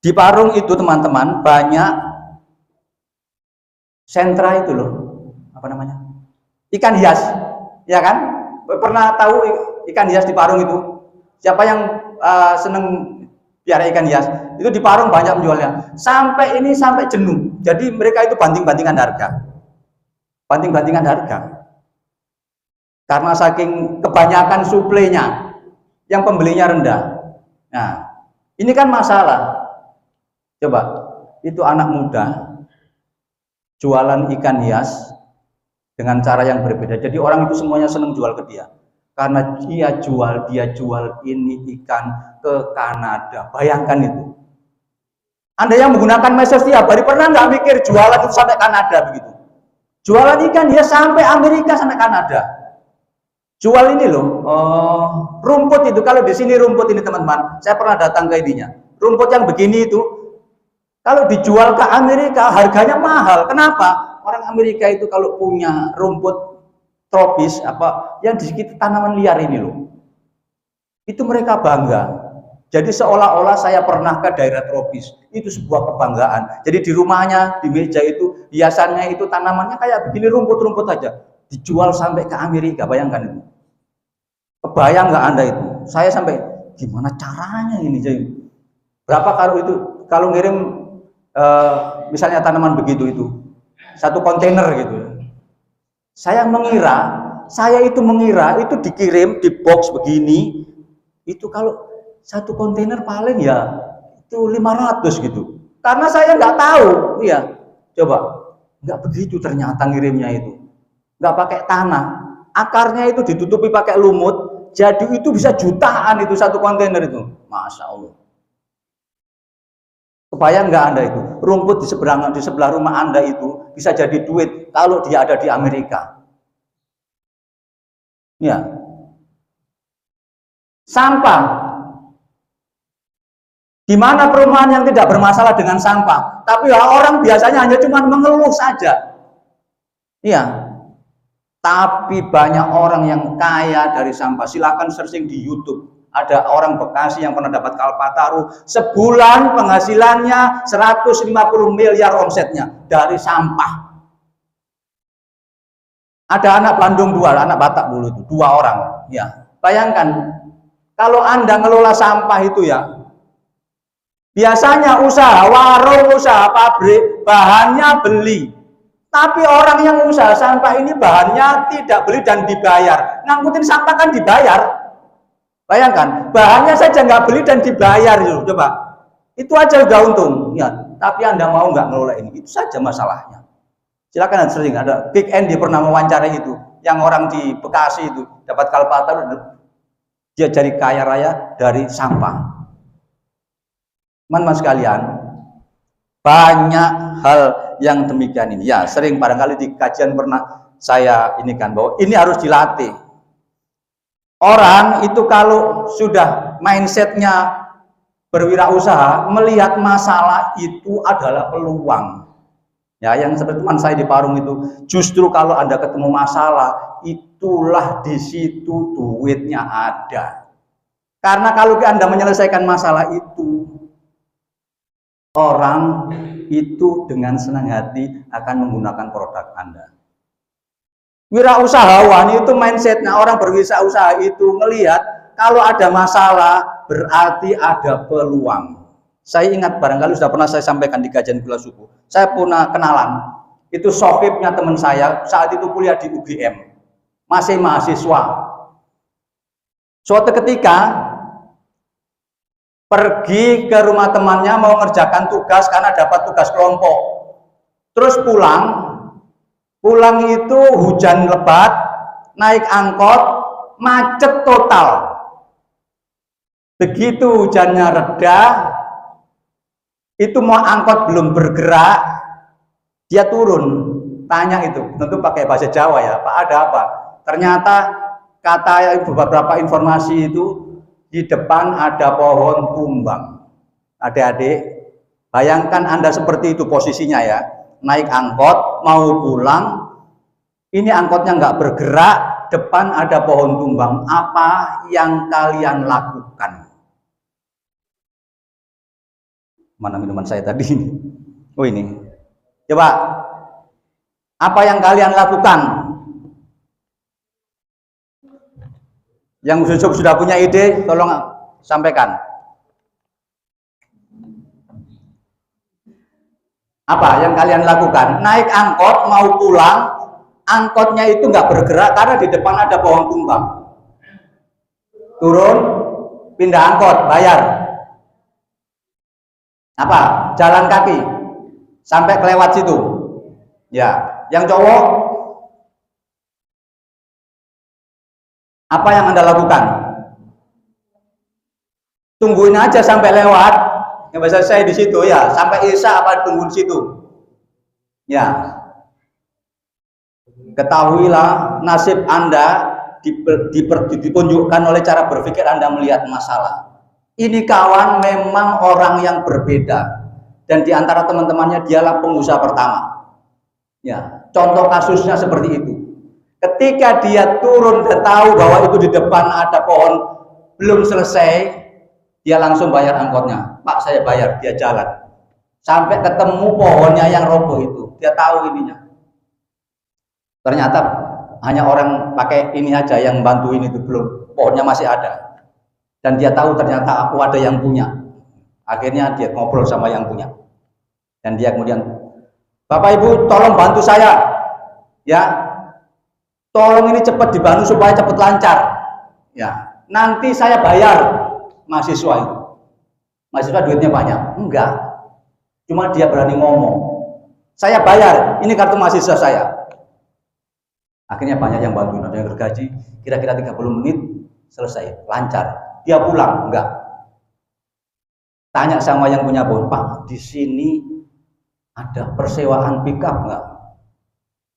Di Parung itu teman-teman banyak sentra itu loh, apa namanya? Ikan hias, ya kan? Pernah tahu ikan hias di Parung itu? Siapa yang seneng piara ikan hias? Itu di Parung banyak menjualnya. Sampai jenuh. Jadi mereka itu banting-bantingan harga. Banting-bantingan harga. Karena saking kebanyakan suplainya, yang pembelinya rendah. Nah, ini kan masalah. Coba, itu anak muda jualan ikan hias dengan cara yang berbeda. Jadi orang itu semuanya senang jual ke dia. Karena dia jual ini ikan ke Kanada. Bayangkan itu. Anda yang menggunakan medsos setiap hari, pernah nggak mikir jualan itu sampai Kanada begitu? Jualan ikan hias sampai Amerika, sampai Kanada. Jual ini loh, rumput itu, kalau di sini rumput ini teman-teman, saya pernah datang ke ininya. Rumput yang begini itu, kalau dijual ke Amerika harganya mahal. Kenapa? Orang Amerika itu kalau punya rumput tropis, apa yang di sekitar tanaman liar ini loh, itu mereka bangga. Jadi seolah-olah saya pernah ke daerah tropis, itu sebuah kebanggaan. Jadi di rumahnya, di meja itu, hiasannya itu tanamannya kayak begini, rumput-rumput aja. Dijual sampai ke Amerika, bayangkan itu. Kebayang nggak Anda itu? Saya sampai gimana caranya ini? Jadi berapa kalau ngirim misalnya tanaman begitu itu satu kontainer gitu. Saya itu mengira itu dikirim di box begini, itu kalau satu kontainer paling ya itu 500 gitu. Karena saya nggak tahu, iya. Coba, nggak begitu ternyata ngirimnya itu. Nggak pakai tanah, akarnya itu ditutupi pakai lumut. Jadi itu bisa jutaan itu satu kontainer itu. Masya Allah. Kebayang nggak Anda itu? Rumput di sebelah rumah Anda itu bisa jadi duit kalau dia ada di Amerika. Ya. Sampah. Di mana perumahan yang tidak bermasalah dengan sampah? Tapi orang biasanya hanya cuma mengeluh saja. Iya. Tapi banyak orang yang kaya dari sampah. Silakan searching di YouTube. Ada orang Bekasi yang pernah dapat Kalpataru, sebulan penghasilannya 150 miliar omsetnya dari sampah. Ada anak Bandung 2, anak Batak dulu itu 2 orang. Ya, bayangkan kalau Anda ngelola sampah itu ya. Biasanya usaha warung, usaha pabrik, bahannya beli. Tapi orang yang usaha sampah ini bahannya tidak beli dan dibayar. Ngangkutin sampah kan dibayar. Bayangkan, bahannya saja nggak beli dan dibayar. Coba, itu aja udah untung. Ya, tapi Anda mau nggak ngelola ini? Itu saja masalahnya. Silakan sering ada Big Andy pernah mewawancarai itu. Yang orang di Bekasi itu dapat Kalpataru, dia jadi kaya raya dari sampah. Teman-teman sekalian, Banyak hal yang demikian ini. Ya, sering barangkali di kajian pernah saya ini kan bahwa ini harus dilatih. Orang itu kalau sudah mindsetnya berwirausaha, melihat masalah itu adalah peluang. Ya, yang seperti teman saya di Parung itu, justru kalau Anda ketemu masalah, itulah di situ duitnya ada. Karena kalau Anda menyelesaikan masalah itu, orang itu dengan senang hati akan menggunakan produk Anda. Wirausahawan itu mindsetnya, orang berwirausaha itu melihat kalau ada masalah berarti ada peluang. Saya ingat barangkali sudah pernah saya sampaikan di kajian gula subuh. Saya punya kenalan, itu sohibnya teman saya saat itu kuliah di UGM, masih mahasiswa. Suatu ketika pergi ke rumah temannya mau mengerjakan tugas karena dapat tugas kelompok. Terus pulang itu hujan lebat, naik angkot, macet total. Begitu hujannya reda, itu mau angkot belum bergerak, dia turun, tanya itu, tentu pakai bahasa Jawa ya, Pak ada apa? Ternyata kata beberapa informasi itu di depan ada pohon tumbang. Adik-adik, bayangkan Anda seperti itu posisinya ya, naik angkot mau pulang, ini angkotnya nggak bergerak, depan ada pohon tumbang. Apa yang kalian lakukan? Mana minuman saya tadi? Oh ini. Coba. Apa yang kalian lakukan? Yang sudah punya ide, tolong sampaikan. Apa yang kalian lakukan? Naik angkot, mau pulang, angkotnya itu nggak bergerak karena di depan ada pohon tumbang. Turun, pindah angkot, bayar. Apa? Jalan kaki sampai kelewat situ. Ya, yang cowok apa yang Anda lakukan? Tungguin aja sampai lewat. Yang bahasa saya di situ ya, sampai Isya apa tungguin situ. Ya. Ketahuilah nasib Anda ditunjukkan oleh cara berpikir Anda melihat masalah. Ini kawan memang orang yang berbeda, dan di antara teman-temannya dialah pengusaha pertama. Ya, contoh kasusnya seperti itu. Ketika dia turun dan tahu bahwa itu di depan ada pohon belum selesai, dia langsung bayar angkotnya. Pak, saya bayar, dia jalan sampai ketemu pohonnya yang roboh itu. Dia tahu ininya. Ternyata hanya orang pakai ini aja yang bantuin itu, belum, pohonnya masih ada. Dan dia tahu ternyata aku ada yang punya. Akhirnya dia ngobrol sama yang punya. Dan dia kemudian, Bapak Ibu tolong bantu saya. Ya. Tolong ini cepat dibantu supaya cepat lancar. Ya. Nanti saya bayar mahasiswa itu. Mahasiswa duitnya banyak. Enggak. Cuma dia berani ngomong. Saya bayar, ini kartu mahasiswa saya. Akhirnya banyak yang bantuin, ada yang gergaji, kira-kira 30 menit selesai, lancar. Dia pulang, enggak. Tanya sama yang punya pohon, Pak, di sini ada persewaan pickup enggak?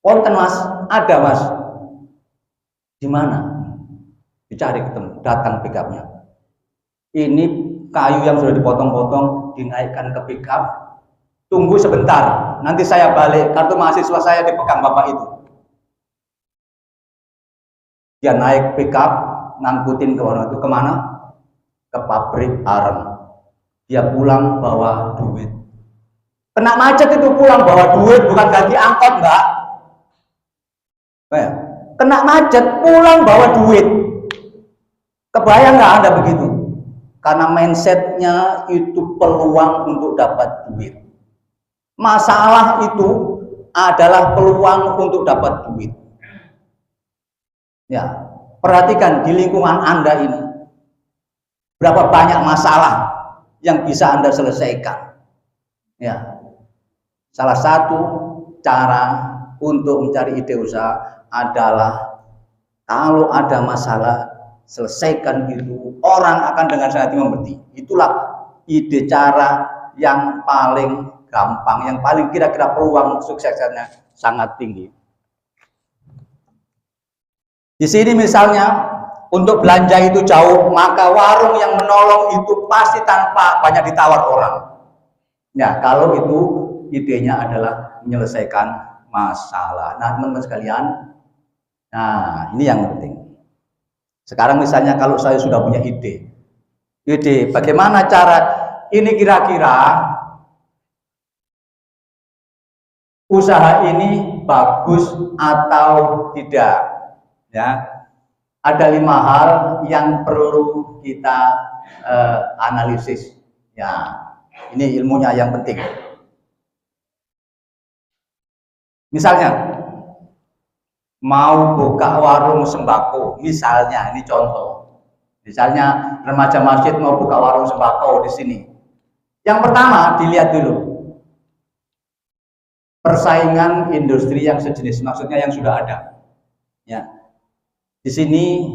Ponten Mas, ada Mas. Di mana? Dicari ketemu, datang pickupnya. Ini kayu yang sudah dipotong-potong, dinaikkan ke pickup. Tunggu sebentar, nanti saya balik, kartu mahasiswa saya dipegang Bapak itu. Dia naik pickup, ngangkutin ke mana itu, kemana? Ke pabrik areng. Dia pulang bawa duit. Kena macet itu pulang bawa duit, bukan ganti angkot, Mbak. Kena macet pulang bawa duit. Kebayang nggak Anda begitu? Karena mindsetnya itu peluang untuk dapat duit. Masalah itu adalah peluang untuk dapat duit. Ya, perhatikan di lingkungan Anda ini. Berapa banyak masalah yang bisa Anda selesaikan. Ya. Salah satu cara untuk mencari ide usaha adalah kalau ada masalah, selesaikan itu. Orang akan dengan sangat mengerti. Itulah ide cara yang paling gampang, yang paling kira-kira peluang suksesnya sangat tinggi. Di sini misalnya untuk belanja itu jauh, maka warung yang menolong itu pasti tanpa banyak ditawar orang. Ya, kalau itu idenya adalah menyelesaikan masalah. Nah, teman-teman sekalian, nah ini yang penting. Sekarang misalnya kalau saya sudah punya ide bagaimana cara ini kira-kira usaha ini bagus atau tidak, ya. Ada 5 hal yang perlu kita analisis, ya. Ini ilmunya yang penting. Misalnya mau buka warung sembako, misalnya ini contoh. Misalnya remaja masjid mau buka warung sembako di sini. Yang pertama dilihat dulu persaingan industri yang sejenis, maksudnya yang sudah ada. Ya. Di sini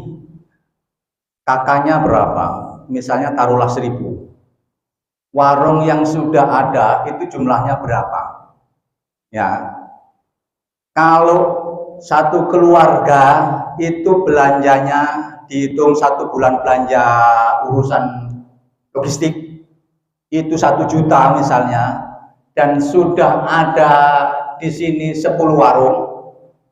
kakaknya berapa? Misalnya taruhlah 1000. Warung yang sudah ada itu jumlahnya berapa? Ya. Kalau satu keluarga itu belanjanya dihitung 1 bulan belanja urusan logistik itu 1 juta misalnya, dan sudah ada di sini 10 warung,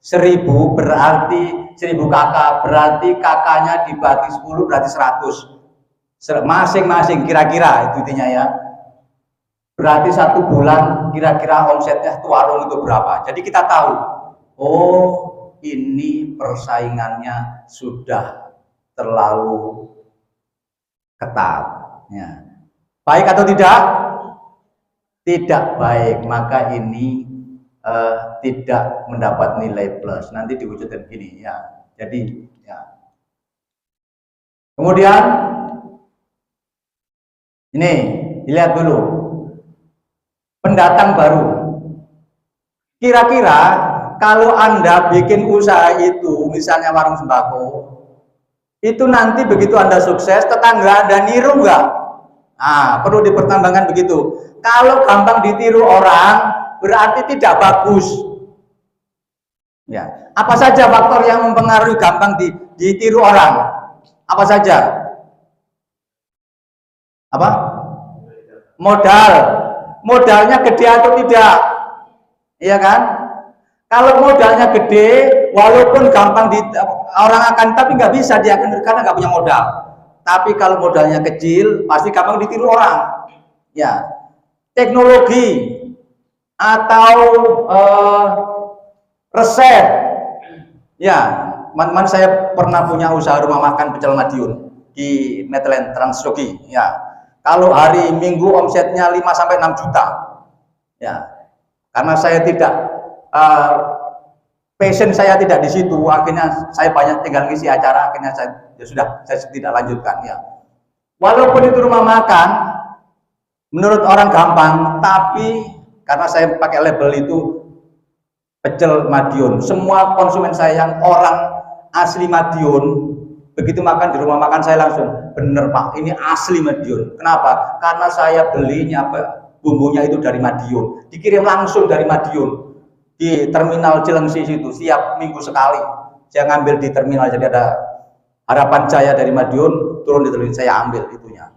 1000 berarti 1000 kakak, berarti kakaknya dibagi 10 berarti 100 masing-masing, kira-kira itu intinya ya. Berarti 1 bulan kira-kira omsetnya warung itu berapa. Jadi kita tahu, oh ini persaingannya sudah terlalu ketat, ya. Baik atau tidak? Tidak baik, maka ini tidak mendapat nilai plus. Nanti diwujudkan begini, ya. Jadi, ya. Kemudian ini dilihat dulu pendatang baru. Kira-kira kalau Anda bikin usaha itu, misalnya warung sembako, itu nanti begitu Anda sukses, tetangga Anda niru enggak? Nah, perlu dipertimbangkan begitu. Kalau gampang ditiru orang, berarti tidak bagus. Ya, apa saja faktor yang mempengaruhi gampang ditiru orang? Apa saja? Apa? Modal. Modalnya gede atau tidak? Iya kan? Kalau modalnya gede, walaupun gampang orang akan, tapi nggak bisa dia karena nggak punya modal. Tapi kalau modalnya kecil, pasti gampang ditiru orang. Ya, teknologi atau resep. Ya, teman-teman saya pernah punya usaha rumah makan pecel Madiun di Netherlands Transyogi. Ya, kalau hari Minggu omsetnya 5-6 juta. Ya, karena saya tidak passion saya tidak di situ, akhirnya saya banyak tinggal ngisi acara, akhirnya saya tidak lanjutkan, ya. Walaupun itu rumah makan menurut orang gampang, tapi karena saya pakai label itu pecel Madiun, semua konsumen saya yang orang asli Madiun begitu makan di rumah makan saya langsung, bener Pak, ini asli Madiun. Kenapa? Karena saya belinya bumbunya itu dari Madiun, dikirim langsung dari Madiun di terminal Cilengsi situ, setiap minggu sekali saya ngambil di terminal. Jadi ada Harapan Jaya dari Madiun turun di terminal, saya ambil itunya.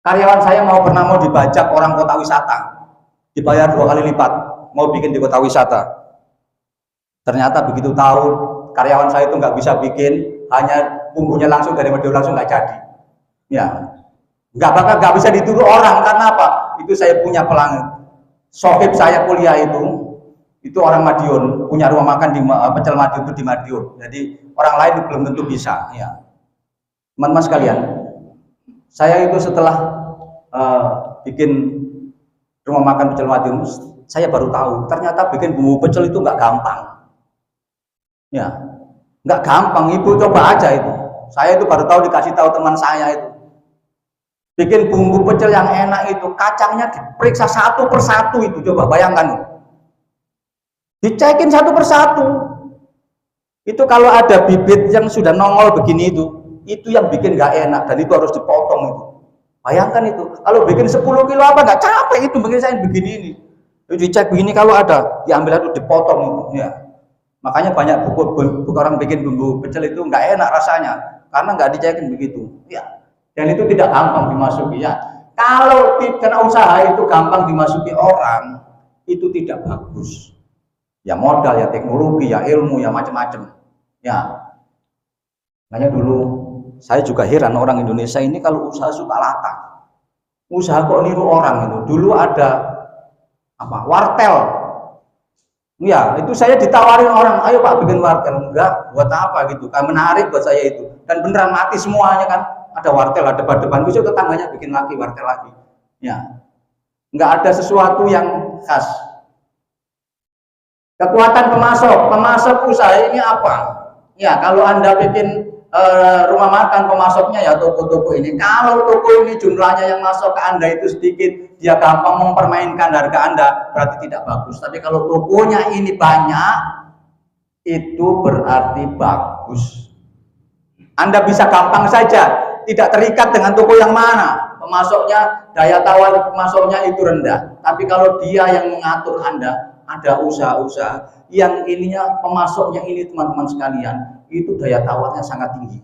Karyawan saya pernah mau dibajak orang kota wisata, dibayar 2 kali lipat, mau bikin di kota wisata. Ternyata begitu tahu karyawan saya itu nggak bisa bikin, hanya bumbunya langsung dari Madiun, langsung nggak jadi. Ya, nggak bisa ditiru orang. Karena apa? Itu saya punya pelanggan. Sohib saya kuliah itu orang Madiun, punya rumah makan di pecel Madiun itu di Madiun. Jadi orang lain belum tentu bisa. Ya, teman-teman sekalian, saya itu setelah bikin rumah makan pecel Madiun, saya baru tahu ternyata bikin bumbu pecel itu nggak gampang. Ya, nggak gampang. Ibu coba aja itu. Saya itu baru tahu, dikasih tahu teman saya itu. Bikin bumbu pecel yang enak itu kacangnya diperiksa 1 per 1 itu, coba bayangkan. Dicekin 1 per 1. Itu kalau ada bibit yang sudah nongol begini itu yang bikin nggak enak, dan itu harus dipotong itu. Bayangkan itu, kalau bikin 10 kilo apa nggak capek itu bikin saya begini ini. Dicek begini kalau ada, diambil itu dipotong ya. Makanya banyak buku orang bikin bumbu pecel itu nggak enak rasanya karena nggak dicekin begitu. Ya. Dan itu tidak gampang dimasuki ya. Kalau karena usaha itu gampang dimasuki orang, itu tidak bagus. Ya modal, ya teknologi, ya ilmu, ya macam-macam. Ya. Makanya dulu saya juga heran orang Indonesia ini kalau usaha suka latah. Usaha kok niru orang itu. Dulu ada wartel. Ya, itu saya ditawarin orang, ayo Pak bikin wartel. Enggak, buat apa gitu. Kan menarik buat saya itu. Dan beneran mati semuanya kan. Ada wartel, ada depan-depan. Besok tetangganya bikin lagi wartel lagi. Ya. Enggak ada sesuatu yang khas. Kekuatan pemasok usaha ini apa? Ya, kalau Anda bikin rumah makan, pemasoknya ya toko-toko ini. Kalau toko ini jumlahnya yang masuk ke Anda itu sedikit, dia gampang mempermainkan harga Anda, berarti tidak bagus. Tapi kalau tokonya ini banyak, itu berarti bagus. Anda bisa gampang saja, tidak terikat dengan toko yang mana. Pemasoknya, daya tawar pemasoknya itu rendah. Tapi kalau dia yang mengatur Anda, ada usaha-usaha yang ininya pemasoknya ini teman-teman sekalian, itu daya tawarnya sangat tinggi.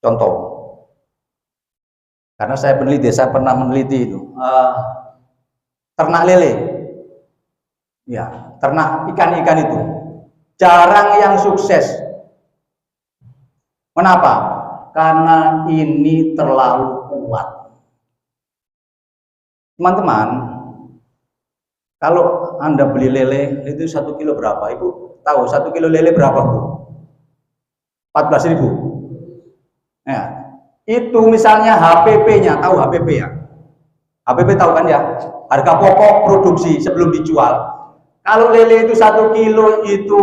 Contoh, karena saya peneliti, saya pernah meneliti itu ternak lele, ya ternak ikan-ikan itu jarang yang sukses. Kenapa? Karena ini terlalu kuat. Teman-teman, kalau Anda beli lele itu 1 kilo berapa? Ibu tahu 1 kilo lele berapa, Bu? 14.000. Ya. Itu misalnya HPP-nya, tahu HPP ya? HPP tahu kan ya? Harga pokok produksi sebelum dijual. Kalau lele itu 1 kilo itu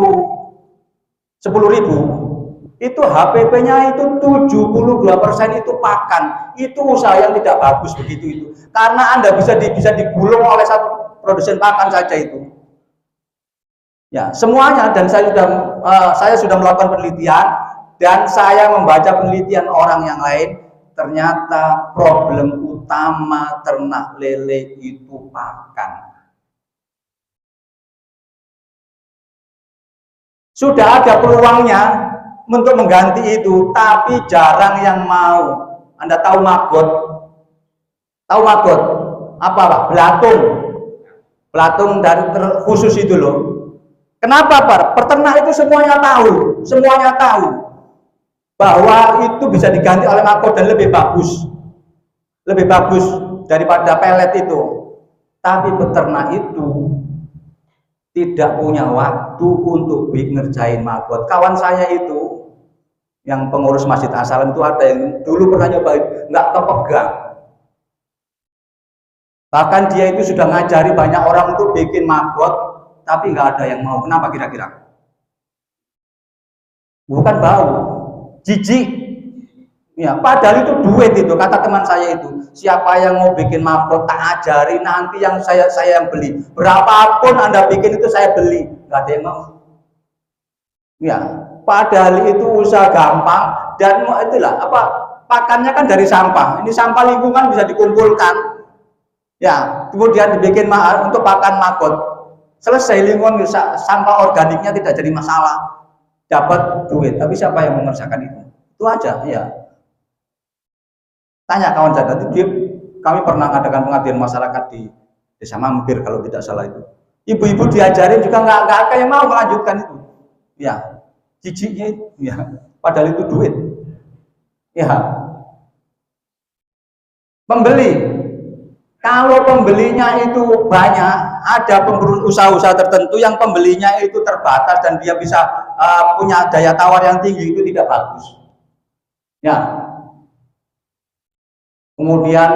10.000, itu HPP-nya itu 72% itu pakan. Itu usaha yang tidak bagus begitu itu. Karena Anda bisa digulung oleh satu produsen pakan saja itu. Ya, semuanya, dan saya sudah melakukan penelitian. Dan saya membaca penelitian orang yang lain, ternyata problem utama ternak lele itu pakan. Sudah ada peluangnya untuk mengganti itu, tapi jarang yang mau. Anda tahu maggot? Tahu maggot? Apa Pak? Belatung dari khusus itu loh. Kenapa Pak? Peternak itu semuanya tahu bahwa itu bisa diganti oleh maggot dan lebih bagus daripada pelet itu. Tapi peternak itu tidak punya waktu untuk ngerjain maggot. Kawan saya itu yang pengurus Masjid As-Salam itu ada yang dulu pernah nyoba, nggak kepegang. Bahkan dia itu sudah ngajari banyak orang untuk bikin maggot, tapi nggak ada yang mau. Kenapa kira-kira? Bukan bau, jijik. Ya, padahal itu duit itu, kata teman saya itu. Siapa yang mau bikin maggot tak ajari, nanti yang saya yang beli. Berapapun Anda bikin itu saya beli, nggak ada yang mau. Ya, padahal itu usaha gampang dan itulah pakannya kan dari sampah. Ini sampah lingkungan bisa dikumpulkan. Ya, kemudian dibikin untuk pakan maggot. Selesai lingkungan, sampah organiknya tidak jadi masalah. Dapat duit, tapi siapa yang mengerjakan itu? Itu aja, ya. Tanya kawan saya, kami pernah mengadakan pengabdian masyarakat di Desa Mampir kalau tidak salah itu. Ibu-ibu diajarin juga nggak ada yang mau melanjutkan itu. Ya, jijiknya itu, ya. Padahal itu duit. Ya. Pembeli. Kalau pembelinya itu banyak, ada usaha-usaha tertentu yang pembelinya itu terbatas dan dia bisa punya daya tawar yang tinggi, itu tidak bagus. Ya. Kemudian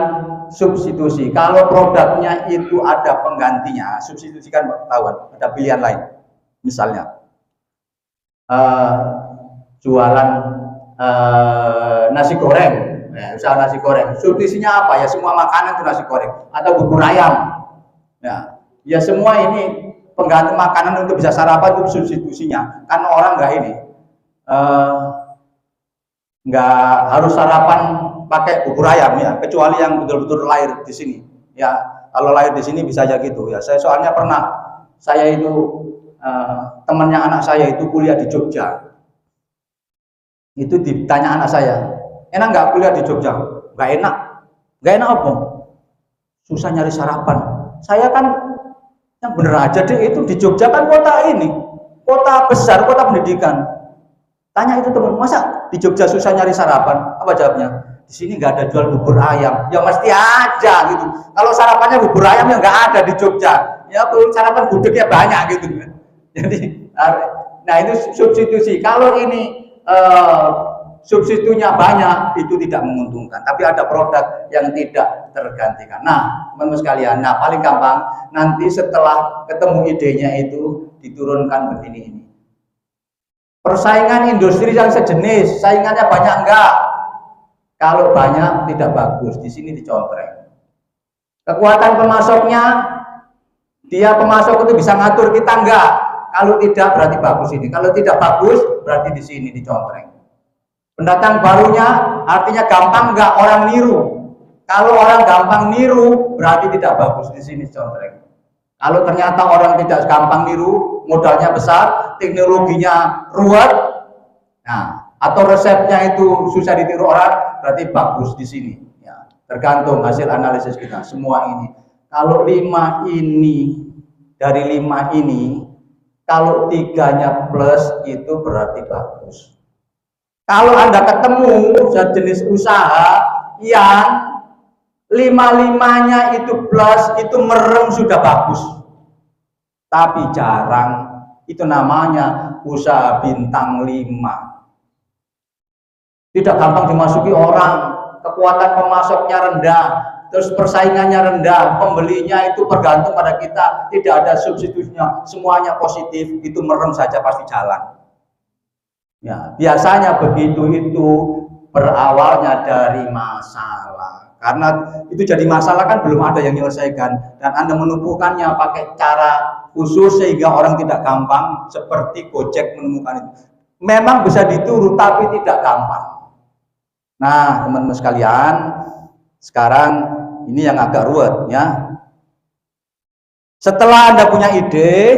substitusi. Kalau produknya itu ada penggantinya, substitusikan tahuan, ada pilihan lain. Misalnya jualan nasi goreng, usaha nasi goreng. Substitusinya apa ya? Semua makanan itu nasi goreng atau bubur ayam. Ya semua ini pengganti makanan untuk bisa sarapan itu substitusinya. Karena orang nggak ini nggak harus sarapan pakai bubur ayam ya, kecuali yang betul-betul lahir di sini ya. Kalau lahir di sini bisa aja gitu ya. Saya soalnya pernah, saya itu temannya anak saya itu kuliah di Jogja. Itu ditanya anak saya, enak nggak kuliah di Jogja? Nggak enak. Nggak enak apa? Susah nyari sarapan. Saya kan yang bener aja deh, itu di Jogja kan kota ini, kota besar, kota pendidikan. Tanya itu teman, masa di Jogja susah nyari sarapan? Apa jawabnya? Di sini nggak ada jual bubur ayam. Ya mesti aja gitu. Kalau sarapannya bubur ayam ya nggak ada di Jogja. Ya sarapan gudegnya banyak gitu. Jadi, nah itu substitusi. Kalau ini substitusinya banyak, itu tidak menguntungkan. Tapi ada produk yang tidak tergantikan. Nah, teman-teman sekalian, nah paling gampang nanti setelah ketemu idenya itu diturunkan begini ini. Persaingan industri yang sejenis, saingannya banyak enggak? Kalau banyak tidak bagus, di sini dicontreng. Kekuatan pemasoknya, dia pemasok itu bisa ngatur kita enggak? Kalau tidak berarti bagus ini. Kalau tidak bagus berarti di sini dicontreng. Pendatang barunya artinya gampang enggak orang niru. Kalau orang gampang niru berarti tidak bagus, di sini dicontreng. Kalau ternyata orang tidak gampang niru, modalnya besar, teknologinya ruwet, nah atau resepnya itu susah ditiru orang, berarti bagus di sini. Ya, tergantung hasil analisis kita. Semua ini. Kalau 5 ini dari 5 ini, kalau 3-nya plus itu berarti bagus. Kalau Anda ketemu sejenis usaha yang 5-5-nya itu plus, itu merem sudah bagus. Tapi jarang, itu namanya usaha bintang 5. Tidak gampang dimasuki orang, kekuatan pemasoknya rendah, terus persaingannya rendah, pembelinya itu bergantung pada kita, tidak ada substitusinya, semuanya positif, itu merem saja pasti jalan. Ya, biasanya begitu, itu berawalnya dari masalah. Karena itu jadi masalah kan belum ada yang menyelesaikan, dan Anda menumpukannya pakai cara khusus sehingga orang tidak gampang, seperti Gojek menemukan itu. Memang bisa ditiru tapi tidak gampang. Nah, teman-teman sekalian, sekarang ini yang agak ruwet ya. Setelah Anda punya ide,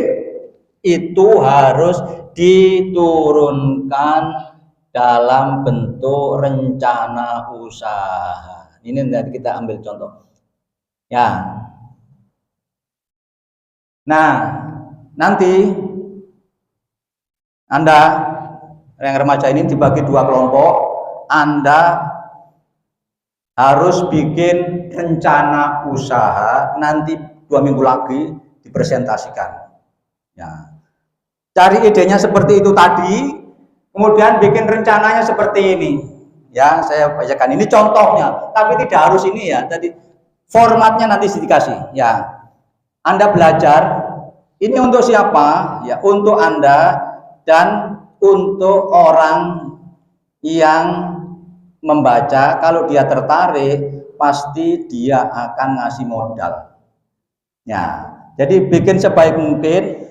itu harus diturunkan dalam bentuk rencana usaha. Ini nanti kita ambil contoh. Ya. Nah, nanti Anda yang remaja ini dibagi 2 kelompok. Anda harus bikin rencana usaha, nanti 2 minggu lagi dipresentasikan. Ya. Cari idenya seperti itu tadi, kemudian bikin rencananya seperti ini. Ya, saya bacakan ini contohnya, tapi tidak harus ini ya. Tadi formatnya nanti dikasih. Ya, Anda belajar. Ini untuk siapa? Ya, untuk Anda dan untuk orang yang membaca. Kalau dia tertarik, pasti dia akan ngasih modal. Ya, jadi bikin sebaik mungkin.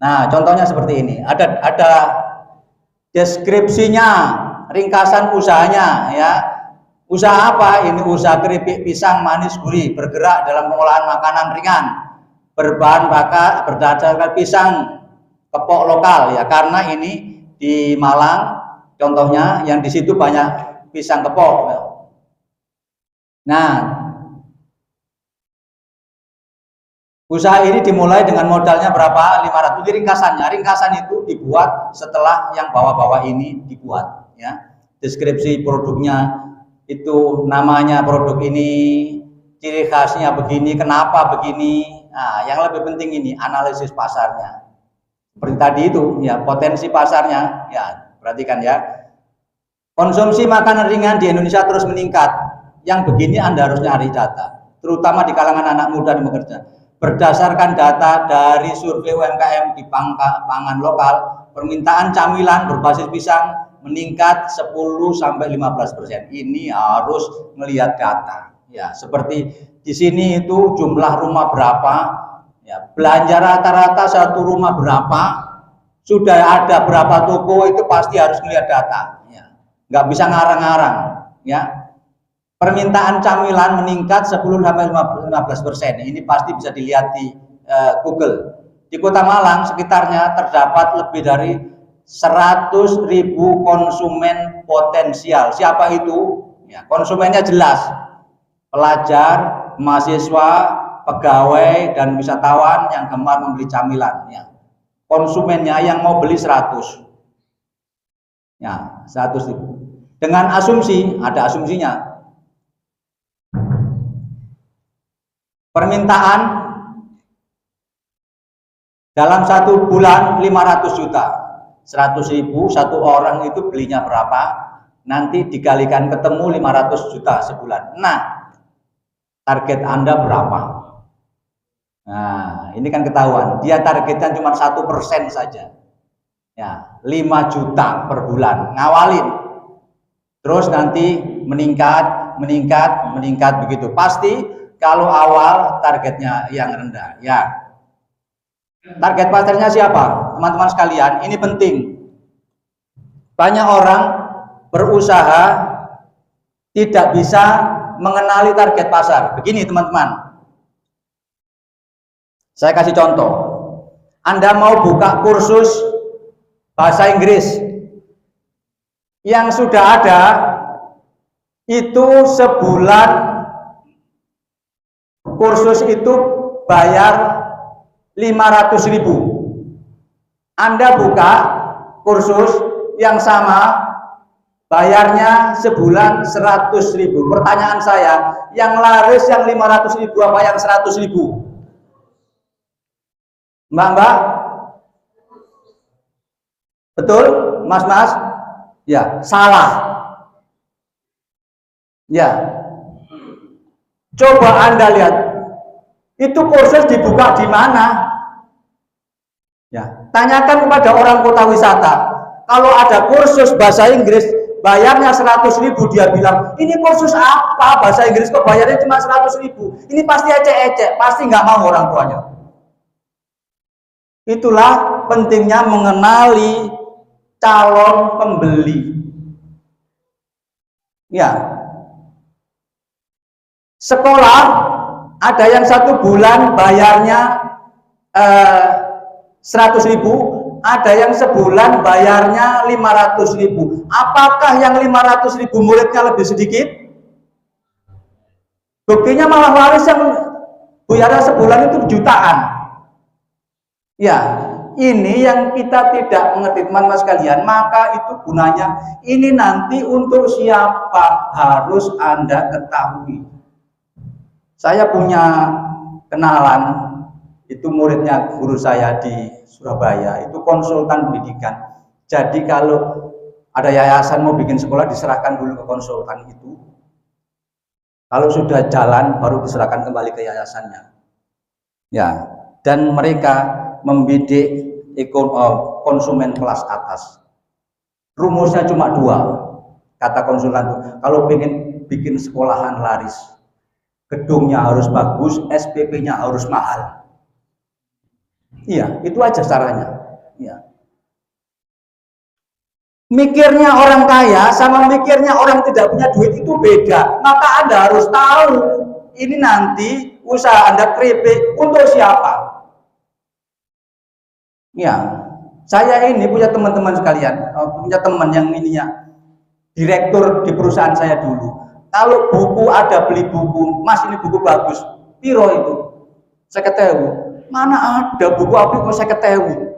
Nah, contohnya seperti ini. Ada deskripsinya, ringkasan usahanya ya. Usaha apa? Ini usaha keripik pisang manis gurih, bergerak dalam pengolahan makanan ringan, berbahan bakar berdasarkan pisang kepok lokal ya. Karena ini di Malang contohnya, yang di situ banyak pisang kepok. Nah, usaha ini dimulai dengan modalnya berapa? 500. Ini ringkasannya. Ringkasan itu dibuat setelah yang bawah-bawah ini dibuat ya. Deskripsi produknya itu, namanya produk ini, ciri khasnya begini, kenapa begini. Nah, yang lebih penting ini analisis pasarnya. Seperti tadi itu ya, potensi pasarnya ya, perhatikan ya. Konsumsi makanan ringan di Indonesia terus meningkat. Yang begini Anda harus nyari data, terutama di kalangan anak muda dan bekerja. Berdasarkan data dari survei UMKM di pangan lokal, permintaan camilan berbasis pisang meningkat 10-15%. Ini harus melihat data. Ya, seperti di sini itu jumlah rumah berapa, ya, belanja rata-rata satu rumah berapa, sudah ada berapa toko, itu pasti harus melihat data. Ya. nggak bisa ngarang-ngarang, ya. Permintaan camilan meningkat 10-15%. Ini pasti bisa dilihat di Google. Di Kota Malang sekitarnya terdapat lebih dari 100.000 konsumen potensial. Siapa itu? Ya, konsumennya jelas. Pelajar, mahasiswa, pegawai, dan wisatawan yang gemar membeli camilan. Ya. Konsumennya yang mau beli 100. Ya, 100.000. Dengan asumsi, ada asumsinya. Permintaan dalam 1 bulan 500 juta. 100.000 satu orang itu belinya berapa? Nanti dikalikan ketemu 500 juta sebulan. Nah, target Anda berapa? Nah, ini kan ketahuan. Dia targetkan cuma 1% saja. Ya, 5 juta per bulan. Ngawalin. Terus nanti meningkat begitu. Pasti kalau awal targetnya yang rendah, ya. Target pasarnya siapa? Teman-teman sekalian, ini penting. Banyak orang berusaha tidak bisa mengenali target pasar. Begini teman-teman. Saya kasih contoh. Anda mau buka kursus bahasa Inggris. Yang sudah ada itu sebulan kursus itu bayar 500.000. Anda buka kursus yang sama bayarnya sebulan 100.000. Pertanyaan saya, yang laris yang 500.000 apa yang 100.000? Mbak? Betul, Mas? Ya, salah. Ya. Coba Anda lihat, itu kursus dibuka di mana? Ya, tanyakan kepada orang kota wisata. Kalau ada kursus bahasa Inggris, bayarnya 100.000, dia bilang, ini kursus apa? Bahasa Inggris kok bayarnya cuma 100.000? Ini pasti ecek-ecek, pasti nggak mau orang tuanya. Itulah pentingnya mengenali calon pembeli. Ya. Sekolah ada yang 1 bulan bayarnya 100.000, ada yang sebulan bayarnya 500.000. Apakah yang 500.000 muridnya lebih sedikit? Buktinya malah laris yang bayarnya sebulan itu jutaan. Ya, ini yang kita tidak mengerti teman-teman sekalian. Maka itu gunanya. Ini nanti untuk siapa harus Anda ketahui. Saya punya kenalan, itu muridnya guru saya di Surabaya, itu konsultan pendidikan. Jadi kalau ada yayasan mau bikin sekolah, diserahkan dulu ke konsultan itu. Kalau sudah jalan, baru diserahkan kembali ke yayasannya. Ya, dan mereka membidik konsumen kelas atas. Rumusnya cuma 2, kata konsultan itu. Kalau bikin sekolahan laris, gedungnya harus bagus, SPP-nya harus mahal. Iya, itu aja caranya. Iya. Mikirnya orang kaya sama mikirnya orang tidak punya duit itu beda. Maka Anda harus tahu, ini nanti usaha Anda keripik untuk siapa. Ya, saya ini punya teman-teman sekalian, punya teman yang ininya direktur di perusahaan saya dulu. Kalau buku ada beli buku, Mas ini buku bagus, piro itu? 50.000. Mana ada buku apa kok 50.000?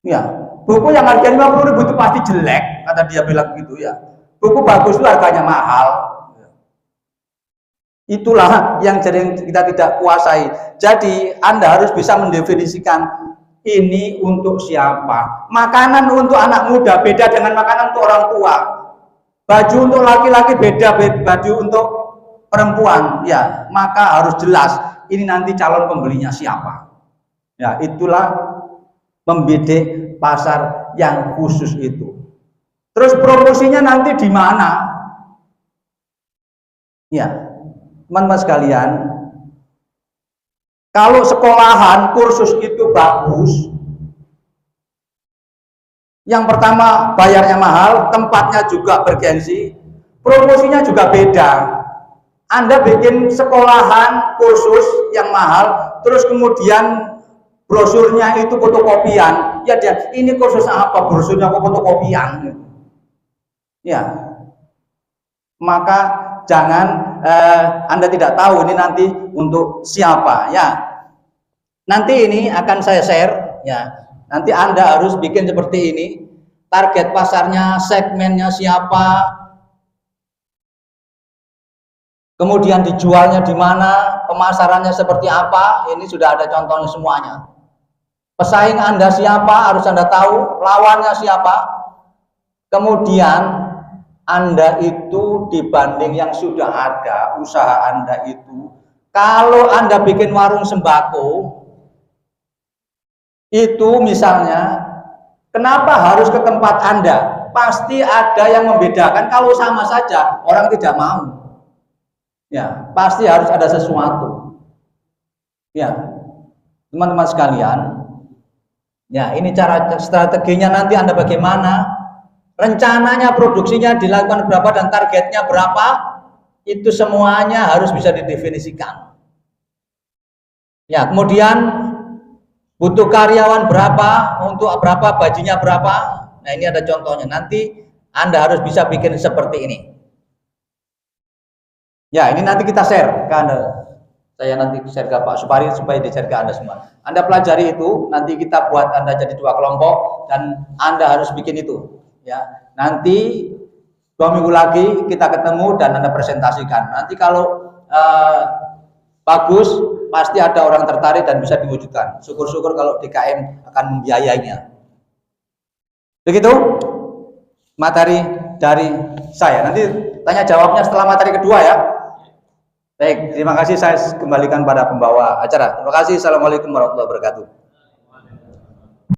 Ya, buku yang harganya 50.000 itu pasti jelek, kata dia bilang gitu ya. Buku bagus itu harganya mahal. Itulah yang kita tidak kuasai. Jadi Anda harus bisa mendefinisikan ini untuk siapa. Makanan untuk anak muda beda dengan makanan untuk orang tua. Baju untuk laki-laki beda baju untuk perempuan, ya, maka harus jelas ini nanti calon pembelinya siapa. Ya, itulah membidik pasar yang khusus itu. Terus promosinya nanti di mana? Ya, teman-teman sekalian, kalau sekolahan kursus itu bagus, Yang pertama bayarnya mahal, tempatnya juga bergengsi, promosinya juga beda. Anda bikin sekolahan kursus yang mahal, terus kemudian brosurnya itu fotokopian. Ya dia, ini kursus apa? Brosurnya kok fotokopian? Ya, maka jangan Anda tidak tahu ini nanti untuk siapa. Ya, nanti ini akan saya share. Ya, nanti Anda harus bikin seperti ini. Target pasarnya, segmennya siapa? Kemudian dijualnya di mana, pemasarannya seperti apa, ini sudah ada contohnya semuanya. Pesaing Anda siapa, harus Anda tahu, lawannya siapa. Kemudian Anda itu dibanding yang sudah ada, usaha Anda itu, kalau Anda bikin warung sembako, itu misalnya, kenapa harus ke tempat Anda? Pasti ada yang membedakan, kalau sama saja, orang tidak mau. Ya, pasti harus ada sesuatu. Ya, teman-teman sekalian. Ya, ini cara strateginya nanti Anda bagaimana? Rencananya produksinya dilakukan berapa dan targetnya berapa? Itu semuanya harus bisa didefinisikan. Ya, kemudian butuh karyawan berapa, untuk berapa, bajunya berapa. Nah, ini ada contohnya. Nanti Anda harus bisa bikin seperti ini. Ya, ini nanti kita share ke Anda. Saya nanti share ke Pak Supari supaya di share ke Anda semua. Anda pelajari itu, nanti kita buat Anda jadi 2 kelompok dan Anda harus bikin itu. Ya, nanti 2 minggu lagi kita ketemu dan Anda presentasikan. Nanti kalau bagus, pasti ada orang tertarik dan bisa diwujudkan. Syukur-syukur kalau DKM akan membiayainya. Begitu materi dari saya. Nanti tanya jawabnya setelah materi kedua ya. Baik, terima kasih, saya kembalikan pada pembawa acara. Terima kasih. Assalamualaikum warahmatullahi wabarakatuh.